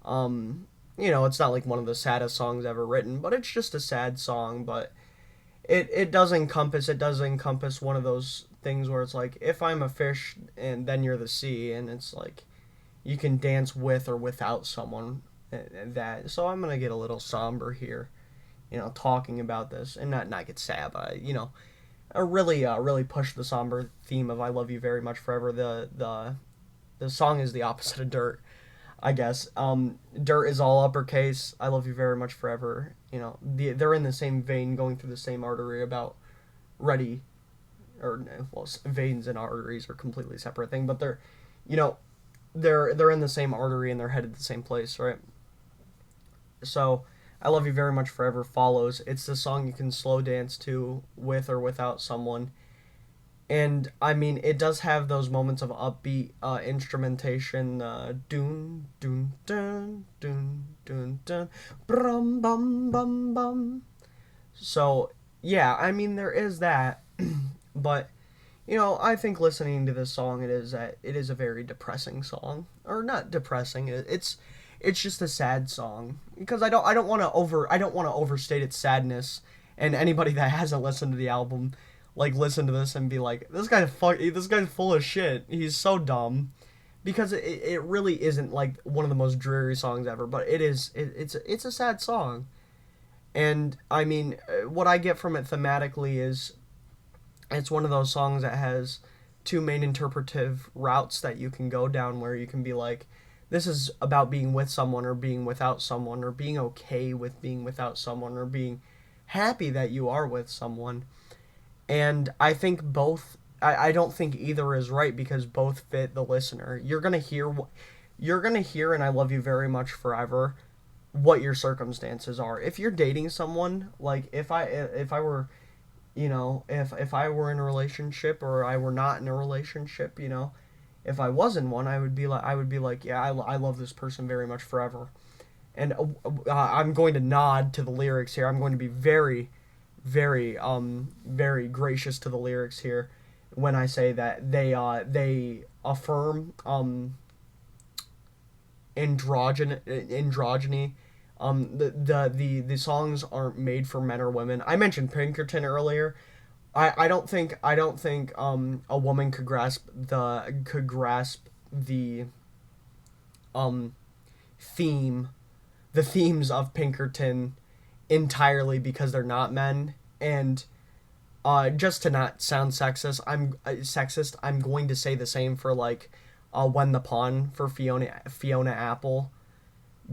not like one of the saddest songs ever written, but it's just a sad song, but it does encompass one of those things where it's like if I'm a fish and then you're the sea, and it's like you can dance with or without someone, and that. So I'm gonna get a little somber here, talking about this, and not get sad, but I really push the somber theme of I Love You Very Much Forever. The song is the opposite of Dirt, I guess. Dirt is all uppercase. I Love You Very Much Forever. They're in the same vein, going through the same artery about ready, or no, well, veins and arteries are completely separate thing, but you know, they're in the same artery and they're headed the same place, right? So, I Love You Very Much Forever follows. It's the song you can slow dance to with or without someone. And I mean, it does have those moments of upbeat instrumentation, doon doon dun doon doon dun, brum bum bum bum. So yeah, I mean there is that, but I think listening to this song, it is a very depressing song, or not depressing. It's just a sad song because I don't want to overstate its sadness, and anybody that hasn't listened to the album, like listen to this and be like, this guy's full of shit. He's so dumb, because it really isn't like one of the most dreary songs ever, but it's a sad song, And I mean, what I get from it thematically is it's one of those songs that has two main interpretive routes that you can go down, where you can be like, this is about being with someone or being without someone, or being okay with being without someone, or being happy that you are with someone. And I think both, I don't think either is right, because both fit the listener. You're gonna hear and I love you very much forever what your circumstances are. If you're dating someone, like if I were, if I were in a relationship, or I were not in a relationship, if I was in one, I would be like, yeah, I love this person very much forever. And I'm going to nod to the lyrics here. I'm going to be very, very gracious to the lyrics here when I say that they affirm androgyny. The songs aren't made for men or women. I mentioned Pinkerton earlier. I don't think a woman could grasp the um theme the themes of Pinkerton entirely, because they're not men. And just to not sound sexist, I'm going to say the same for like When the Pawn for Fiona Apple,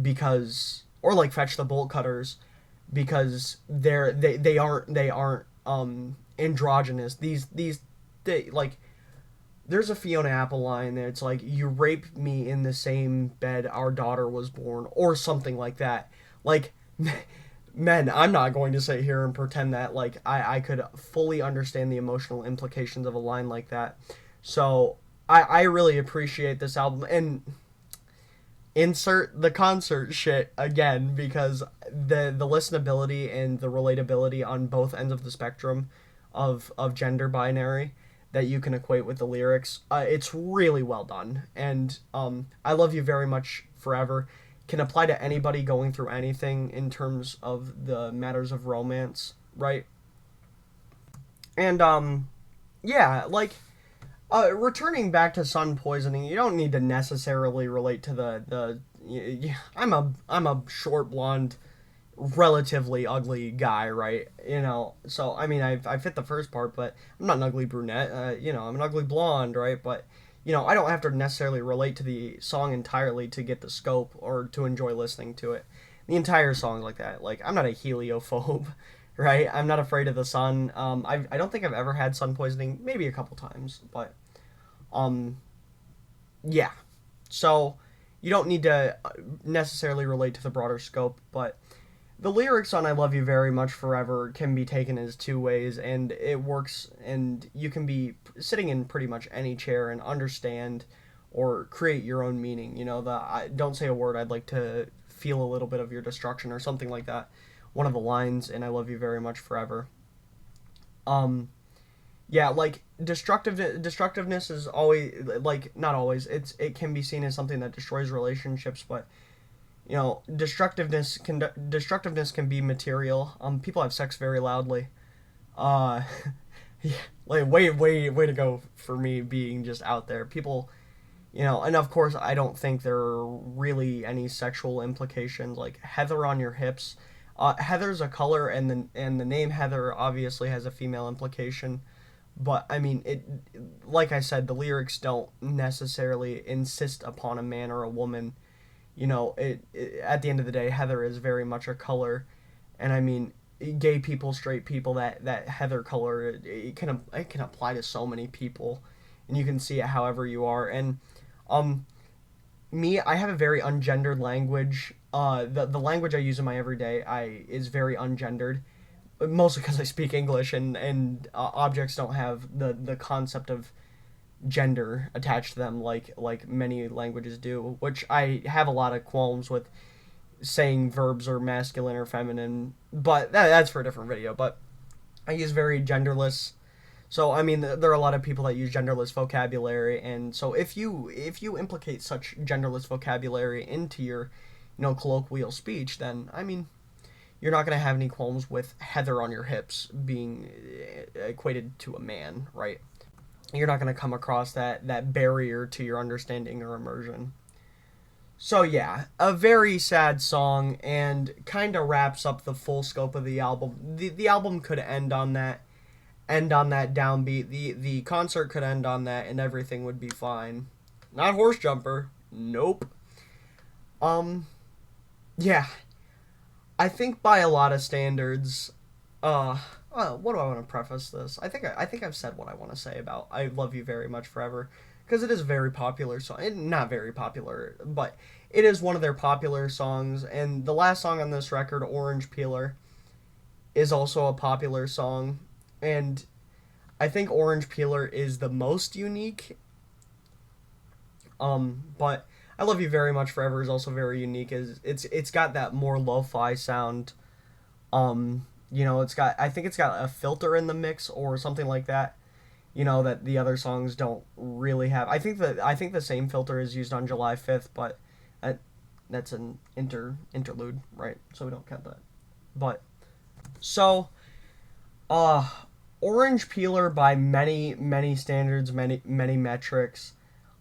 because, or like Fetch the Bolt Cutters, because they aren't androgynous. They like, there's a Fiona Apple line there. It's like, you raped me in the same bed our daughter was born, or something like that. Like, men, I'm not going to sit here and pretend that like I could fully understand the emotional implications of a line like that. So I really appreciate this album, and insert the concert shit again, because the listenability and the relatability on both ends of the spectrum of gender binary that you can equate with the lyrics, it's really well done. And I love you very much forever can apply to anybody going through anything in terms of the matters of romance, right? And yeah, like, returning back to sun poisoning, you don't need to necessarily relate to I'm a short blonde, relatively ugly guy, right? So I mean, I fit the first part, but I'm not an ugly brunette. I'm an ugly blonde, right? But I don't have to necessarily relate to the song entirely to get the scope or to enjoy listening to it. The entire song's like that. Like, I'm not a heliophobe, right? I'm not afraid of the sun. I don't think I've ever had sun poisoning. Maybe a couple times, but um, yeah. So you don't need to necessarily relate to the broader scope, but the lyrics on "I Love You Very Much Forever" can be taken as two ways, and it works. And you can be sitting in pretty much any chair and understand or create your own meaning. Don't say a word, I'd like to feel a little bit of your destruction, or something like that. One of the lines in "I Love You Very Much Forever." Um, yeah, like, destructiveness is always, like, not always. It can be seen as something that destroys relationships, but destructiveness can be material. People have sex very loudly. Uh, yeah, like, way to go for me being just out there. People, and of course I don't think there are really any sexual implications. Like, Heather on your hips. Heather's a color, and the name Heather obviously has a female implication. But I mean, like I said, the lyrics don't necessarily insist upon a man or a woman. At the end of the day, Heather is very much a color. And I mean, gay people, straight people, that Heather color, it can apply to so many people, and you can see it however you are. And um I have a very ungendered language. The language I use in my everyday I is very ungendered, mostly because I speak English, and objects don't have the concept of gender attached to them, like many languages do, which I have a lot of qualms with saying verbs are masculine or feminine, but that's for a different video. But I use very genderless. So I mean, there are a lot of people that use genderless vocabulary, and so if you implicate such genderless vocabulary into your colloquial speech, then I mean, you're not going to have any qualms with Heather on your hips being equated to a man, right? You're not going to come across that barrier to your understanding or immersion. So yeah, a very sad song and kind of wraps up the full scope of the album. The album could end on that downbeat. The concert could end on that and everything would be fine. Not Horse Jumper. Nope. Um yeah, I think by a lot of standards, what do I want to preface this? I think I've said what I want to say about "I Love You Very Much Forever" because it is a very popular song. Not very popular, but it is one of their popular songs. And the last song on this record, "Orange Peeler," is also a popular song. And I think "Orange Peeler" is the most unique. But "I Love You Very Much Forever" is also very unique. As it's got that more lo-fi sound. It's got, I think it's got a filter in the mix or something like that. That the other songs don't really have. I think the same filter is used on July 5th, but that, that's an interlude, right? So we don't count that. But so uh Orange Peeler by many standards, many metrics.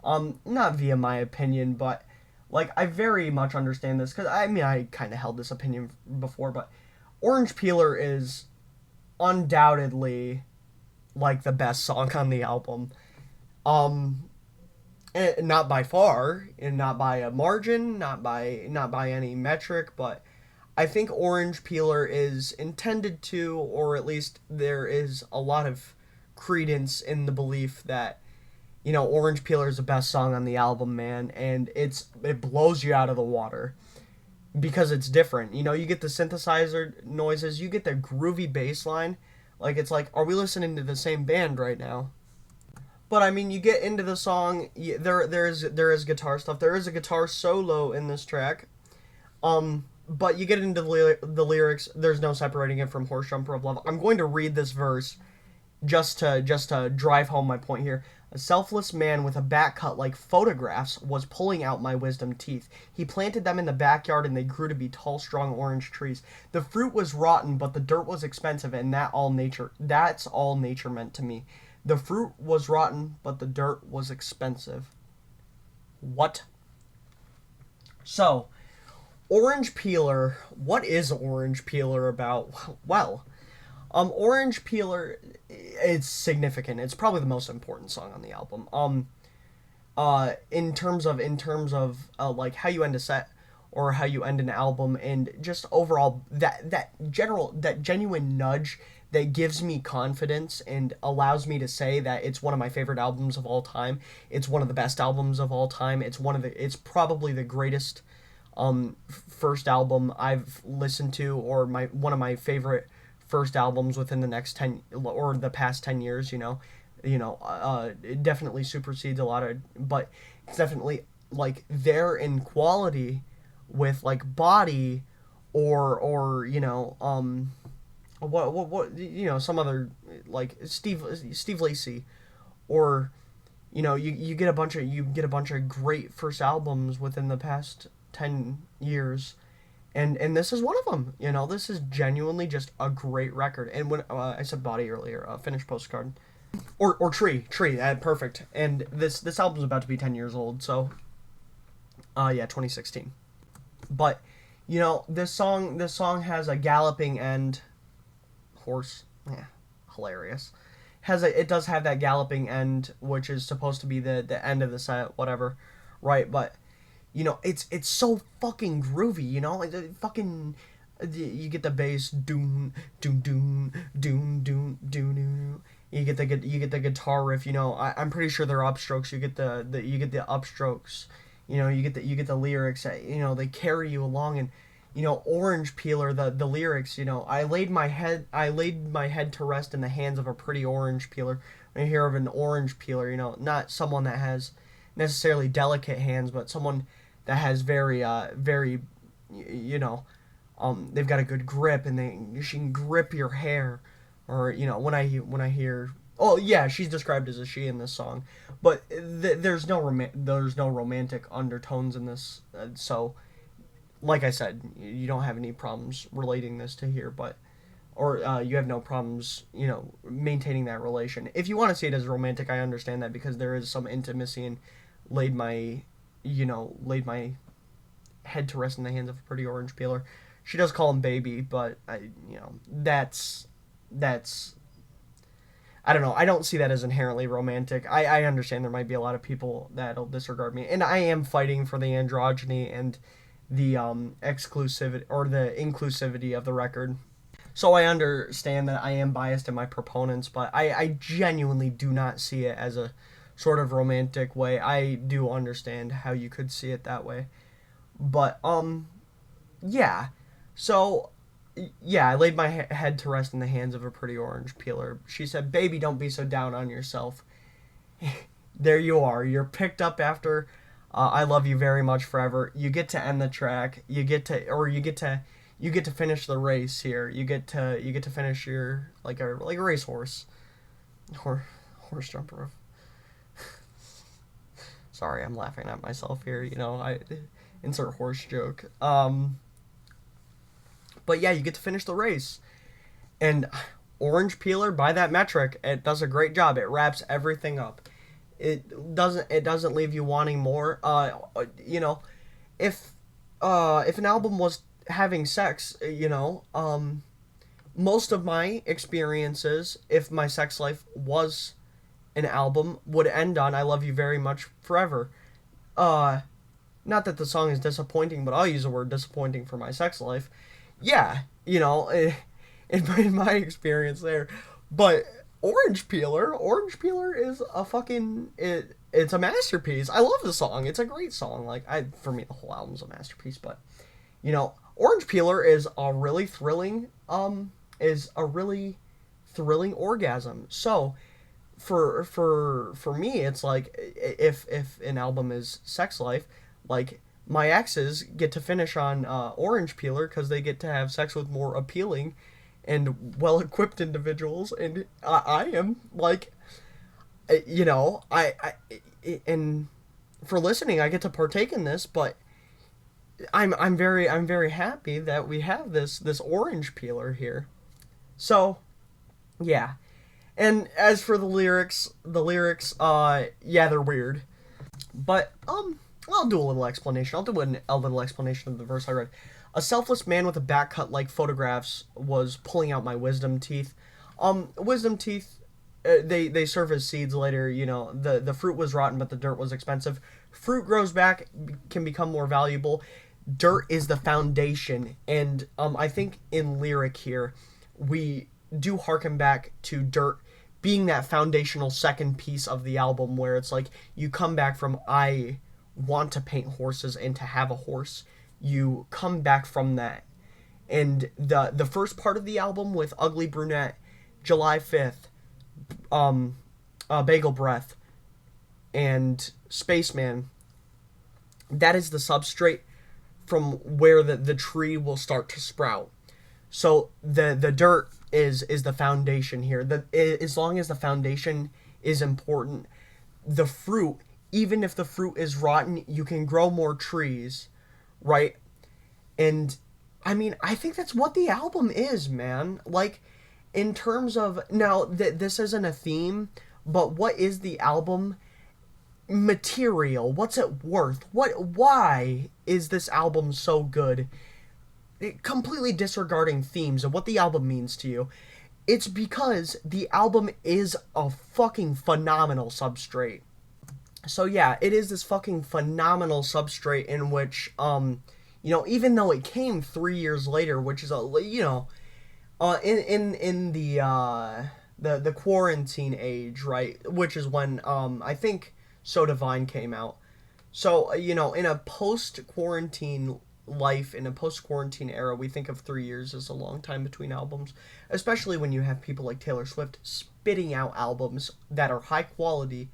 Not via my opinion, but like I very much understand this cuz I mean I kind of held this opinion before, but Orange Peeler is undoubtedly like the best song on the album. Um, not by far, and not by a margin, not by any metric, but I think Orange Peeler is intended to, or at least there is a lot of credence in the belief that Orange Peeler is the best song on the album, man, and it blows you out of the water because it's different. You get the synthesizer noises, you get the groovy bass line. Like it's like, are we listening to the same band right now? But I mean, you get into the song. There is guitar stuff. There is a guitar solo in this track. But you get into the lyrics. There's no separating it from Horse Jumper of Love. I'm going to read this verse just to drive home my point here. A selfless man with a back cut like photographs was pulling out my wisdom teeth. He planted them in the backyard and they grew to be tall, strong orange trees. The fruit was rotten, but the dirt was expensive, and that's all nature meant to me. The fruit was rotten, but the dirt was expensive. What? So, Orange Peeler, what is Orange Peeler about? Well, Orange Peeler, it's significant. It's probably the most important song on the album. In terms of like how you end a set or how you end an album, and just overall that genuine nudge that gives me confidence and allows me to say that it's one of my favorite albums of all time. It's one of the best albums of all time. It's probably the greatest first album I've listened to, or my one of my favorite first albums within the next 10 or the past 10 years. It definitely supersedes a lot of, but it's definitely like there in quality with like Body or what some other like Steve Lacy, or you get a bunch of great first albums within the past 10 years, and this is one of them. This is genuinely just a great record. And when I said Body earlier, finished postcard, or Tree, perfect. And this album's about to be 10 years old, so yeah, 2016. But this song has a galloping end. Horse, yeah, hilarious. It does have that galloping end, which is supposed to be the end of the set, whatever, right? But it's so fucking groovy. Fucking, you get the bass, doom, doom, doom, doom, doom, doom, doom. You get the guitar riff. I'm pretty sure they're upstrokes. You get the upstrokes. You get the lyrics. They carry you along. And Orange Peeler, the lyrics. I laid my head to rest in the hands of a pretty orange peeler. When you hear of an orange peeler, not someone that has necessarily delicate hands, but someone that has very, they've got a good grip, and she can grip your hair. Or when I hear, oh yeah, she's described as a she in this song, but there's no romantic undertones in this. So like I said, you don't have any problems relating this to here, but or you have no problems, maintaining that relation. If you want to see it as romantic, I understand that, because there is some intimacy, and laid my, laid my head to rest in the hands of a pretty orange peeler. She does call him baby, but that's I don't know. I don't see that as inherently romantic. I understand there might be a lot of people that'll disregard me, and I am fighting for the androgyny and the exclusivity or the inclusivity of the record. So I understand that I am biased in my proponents, but I genuinely do not see it as a sort of romantic way. I do understand how you could see it that way. But yeah. So yeah, I laid my head to rest in the hands of a pretty orange peeler. She said, "Baby, don't be so down on yourself." There you are. You're picked up after "I Love You Very Much Forever." You get to end the track. You get to finish the race here. You get to finish your like a racehorse, or horse jumper. Sorry, I'm laughing at myself here. I insert horse joke. But yeah, you get to finish the race, and orange peeler, by that metric, it does a great job. It wraps everything up. It doesn't leave you wanting more. If an album was having sex, most of my experiences, if my sex life was an album, would end on "I Love You Very Much Forever." Not that the song is disappointing, but I'll use the word disappointing for my sex life. Yeah, in my experience there. But Orange Peeler is it's a masterpiece. I love the song. It's a great song. For me, the whole album's a masterpiece. But Orange Peeler is a really thrilling orgasm. So for me, it's like if an album is sex life, like my exes get to finish on Orange Peeler because they get to have sex with more appealing and well-equipped individuals, and I am like, and for listening, I get to partake in this, but I'm very happy that we have this Orange Peeler here. So, yeah. And as for the lyrics, yeah, they're weird. But I'll do a little explanation. I'll do a little explanation of the verse I read. "A selfless man with a back cut like photographs was pulling out my wisdom teeth." Wisdom teeth, they serve as seeds later. The fruit was rotten, but the dirt was expensive. Fruit grows back, can become more valuable. Dirt is the foundation, and I think in lyric here, we do harken back to dirt being that foundational second piece of the album, where it's like you come back from "I want to paint horses and to have a horse." You come back from that, and the first part of the album with "Ugly Brunette," "July 5th," "Bagel Breath," and "Spaceman," that is the substrate from where the tree will start to sprout. So the dirt is the foundation here. As long as the foundation is important, the fruit, even if the fruit is rotten, you can grow more trees, right? And I mean, I think that's what the album is, man. Like, in terms of, now this isn't a theme, but what is the album? Material. What's it worth? Why is this album so good? Completely disregarding themes of what the album means to you. It's because the album is a fucking phenomenal substrate. So yeah, it is this fucking phenomenal substrate in which, even though it came 3 years later, which is in the quarantine age, right? Which is when I think So Divine came out. So in a post-quarantine life, in a post-quarantine era, we think of 3 years as a long time between albums, especially when you have people like Taylor Swift spitting out albums that are high quality.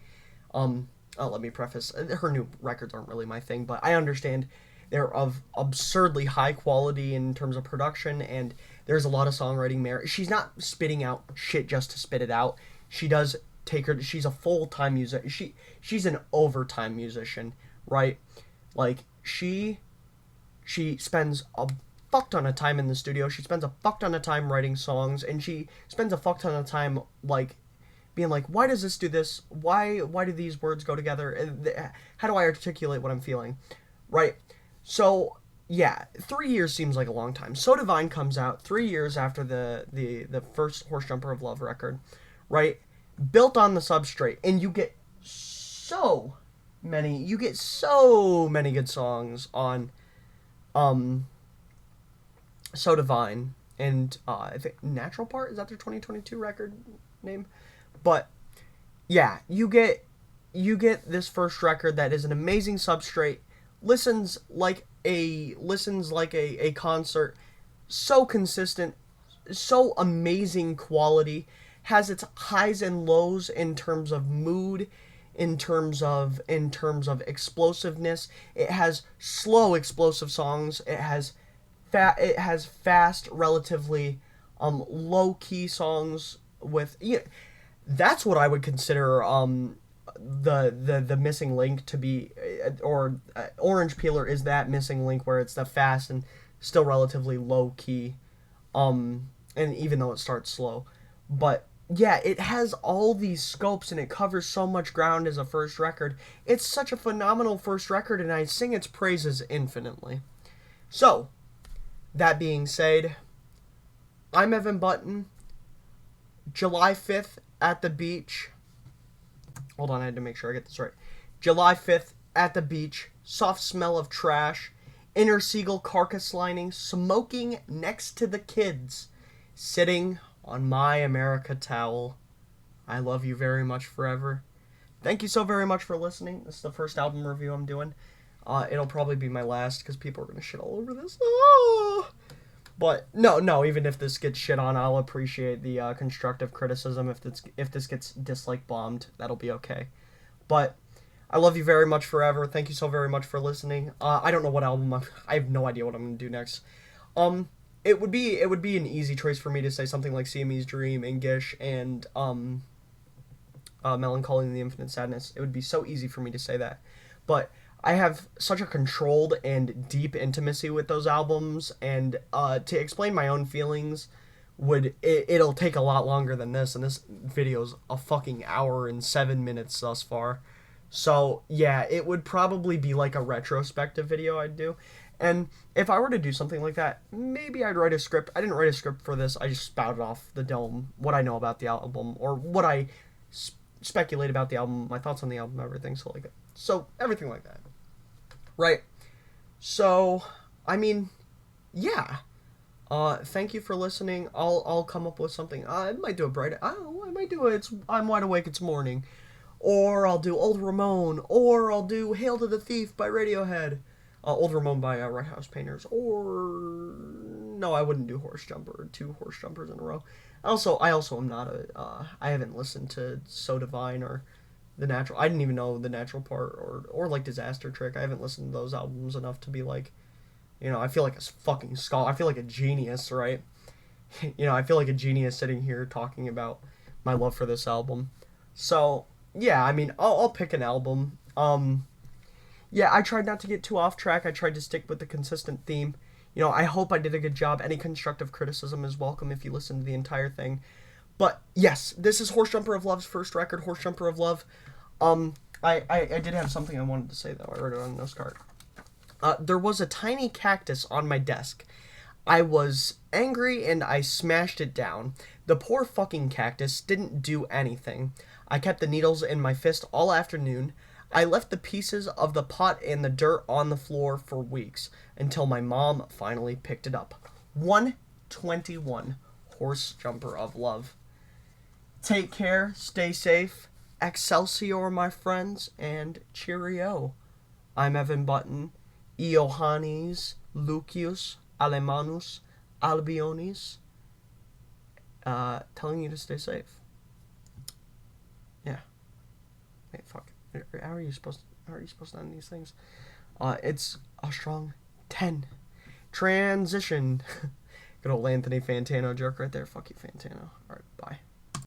Let me preface, her new records aren't really my thing, but I understand they're of absurdly high quality in terms of production, and there's a lot of songwriting merit. She's not spitting out shit just to spit it out. She does she's a full-time musician. She's an overtime musician, right? Like, she spends a fuck ton of time in the studio. She spends a fuck ton of time writing songs, and she spends a fuck ton of time, like, being like, why does this do this? Why do these words go together? How do I articulate what I'm feeling? Right? So yeah, 3 years seems like a long time. So Divine comes out 3 years after the first Horse Jumper of Love record, right? Built on the substrate, and you get so many good songs on um So Divine, and I think Natural Part, is that their 2022 record name? But yeah, you get this first record that is an amazing substrate, listens like a concert, so consistent, so amazing quality, has its highs and lows in terms of mood, in terms of explosiveness. It has slow explosive songs. It has fast, relatively low key songs with, yeah, that's what I would consider the missing link to be, or Orange Peeler is that missing link where it's the fast and still relatively low key, and even though it starts slow. But yeah, it has all these scopes and it covers so much ground as a first record. It's such a phenomenal first record, and I sing its praises infinitely. So, that being said, I'm Evan Button. July 5th at the beach. Hold on, I had to make sure I get this right. July 5th at the beach. Soft smell of trash. Inner seagull carcass lining. Smoking next to the kids. Sitting on my America towel. I love you very much forever. Thank you so very much for listening. This is the first album review I'm doing. It'll probably be my last because people are going to shit all over this. Oh! But no. Even if this gets shit on, I'll appreciate the constructive criticism. If this gets dislike bombed, that'll be okay. But I love you very much forever. Thank you so very much for listening. I don't know what album I have no idea what I'm gonna do next. It would be an easy choice for me to say something like CME's Dream and Gish and Melancholy and the Infinite Sadness. It would be so easy for me to say that, but I have such a controlled and deep intimacy with those albums, and to explain my own feelings it'll take a lot longer than this, and this video's a fucking hour and 7 minutes thus far. So yeah, it would probably be like a retrospective video I'd do. And if I were to do something like that, maybe I'd write a script. I didn't write a script for this. I just spouted off the dome what I know about the album, or what I speculate about the album, my thoughts on the album, everything. So everything like that. Right. So, I mean, yeah. Thank you for listening. I'll come up with something. I might do I might do I'm Wide Awake, It's Morning. Or I'll do Old Ramon. Or I'll do Hail to the Thief by Radiohead. Old Ramon by Red House Painters. Or no, I wouldn't do Horse Jumper. 2 Horse Jumpers in a row. I also am not I haven't listened to So Divine or The Natural. I didn't even know The Natural Part or like Disaster Trick. I haven't listened to those albums enough to be like, I feel like a fucking scholar. I feel like a genius, right? I feel like a genius sitting here talking about my love for this album. So, yeah, I mean, I'll pick an album. Yeah, I tried not to get too off track. I tried to stick with the consistent theme. I hope I did a good job. Any constructive criticism is welcome if you listen to the entire thing. But, yes, this is Horse Jumper of Love's first record, Horse Jumper of Love. I did have something I wanted to say, though. I wrote it on a note card. There was a tiny cactus on my desk. I was angry and I smashed it down. The poor fucking cactus didn't do anything. I kept the needles in my fist all afternoon. I left the pieces of the pot and the dirt on the floor for weeks until my mom finally picked it up. 121 Horse Jumper of Love. Take care, stay safe, Excelsior, my friends, and cheerio. I'm Evan Button. Iohannes, Lucius, Alemanus, Albionis, telling you to stay safe. Yeah. Wait, fuck. How are you supposed to end these things? It's a strong 10. Transition. Good old Anthony Fantano joke right there. Fuck you, Fantano. Alright.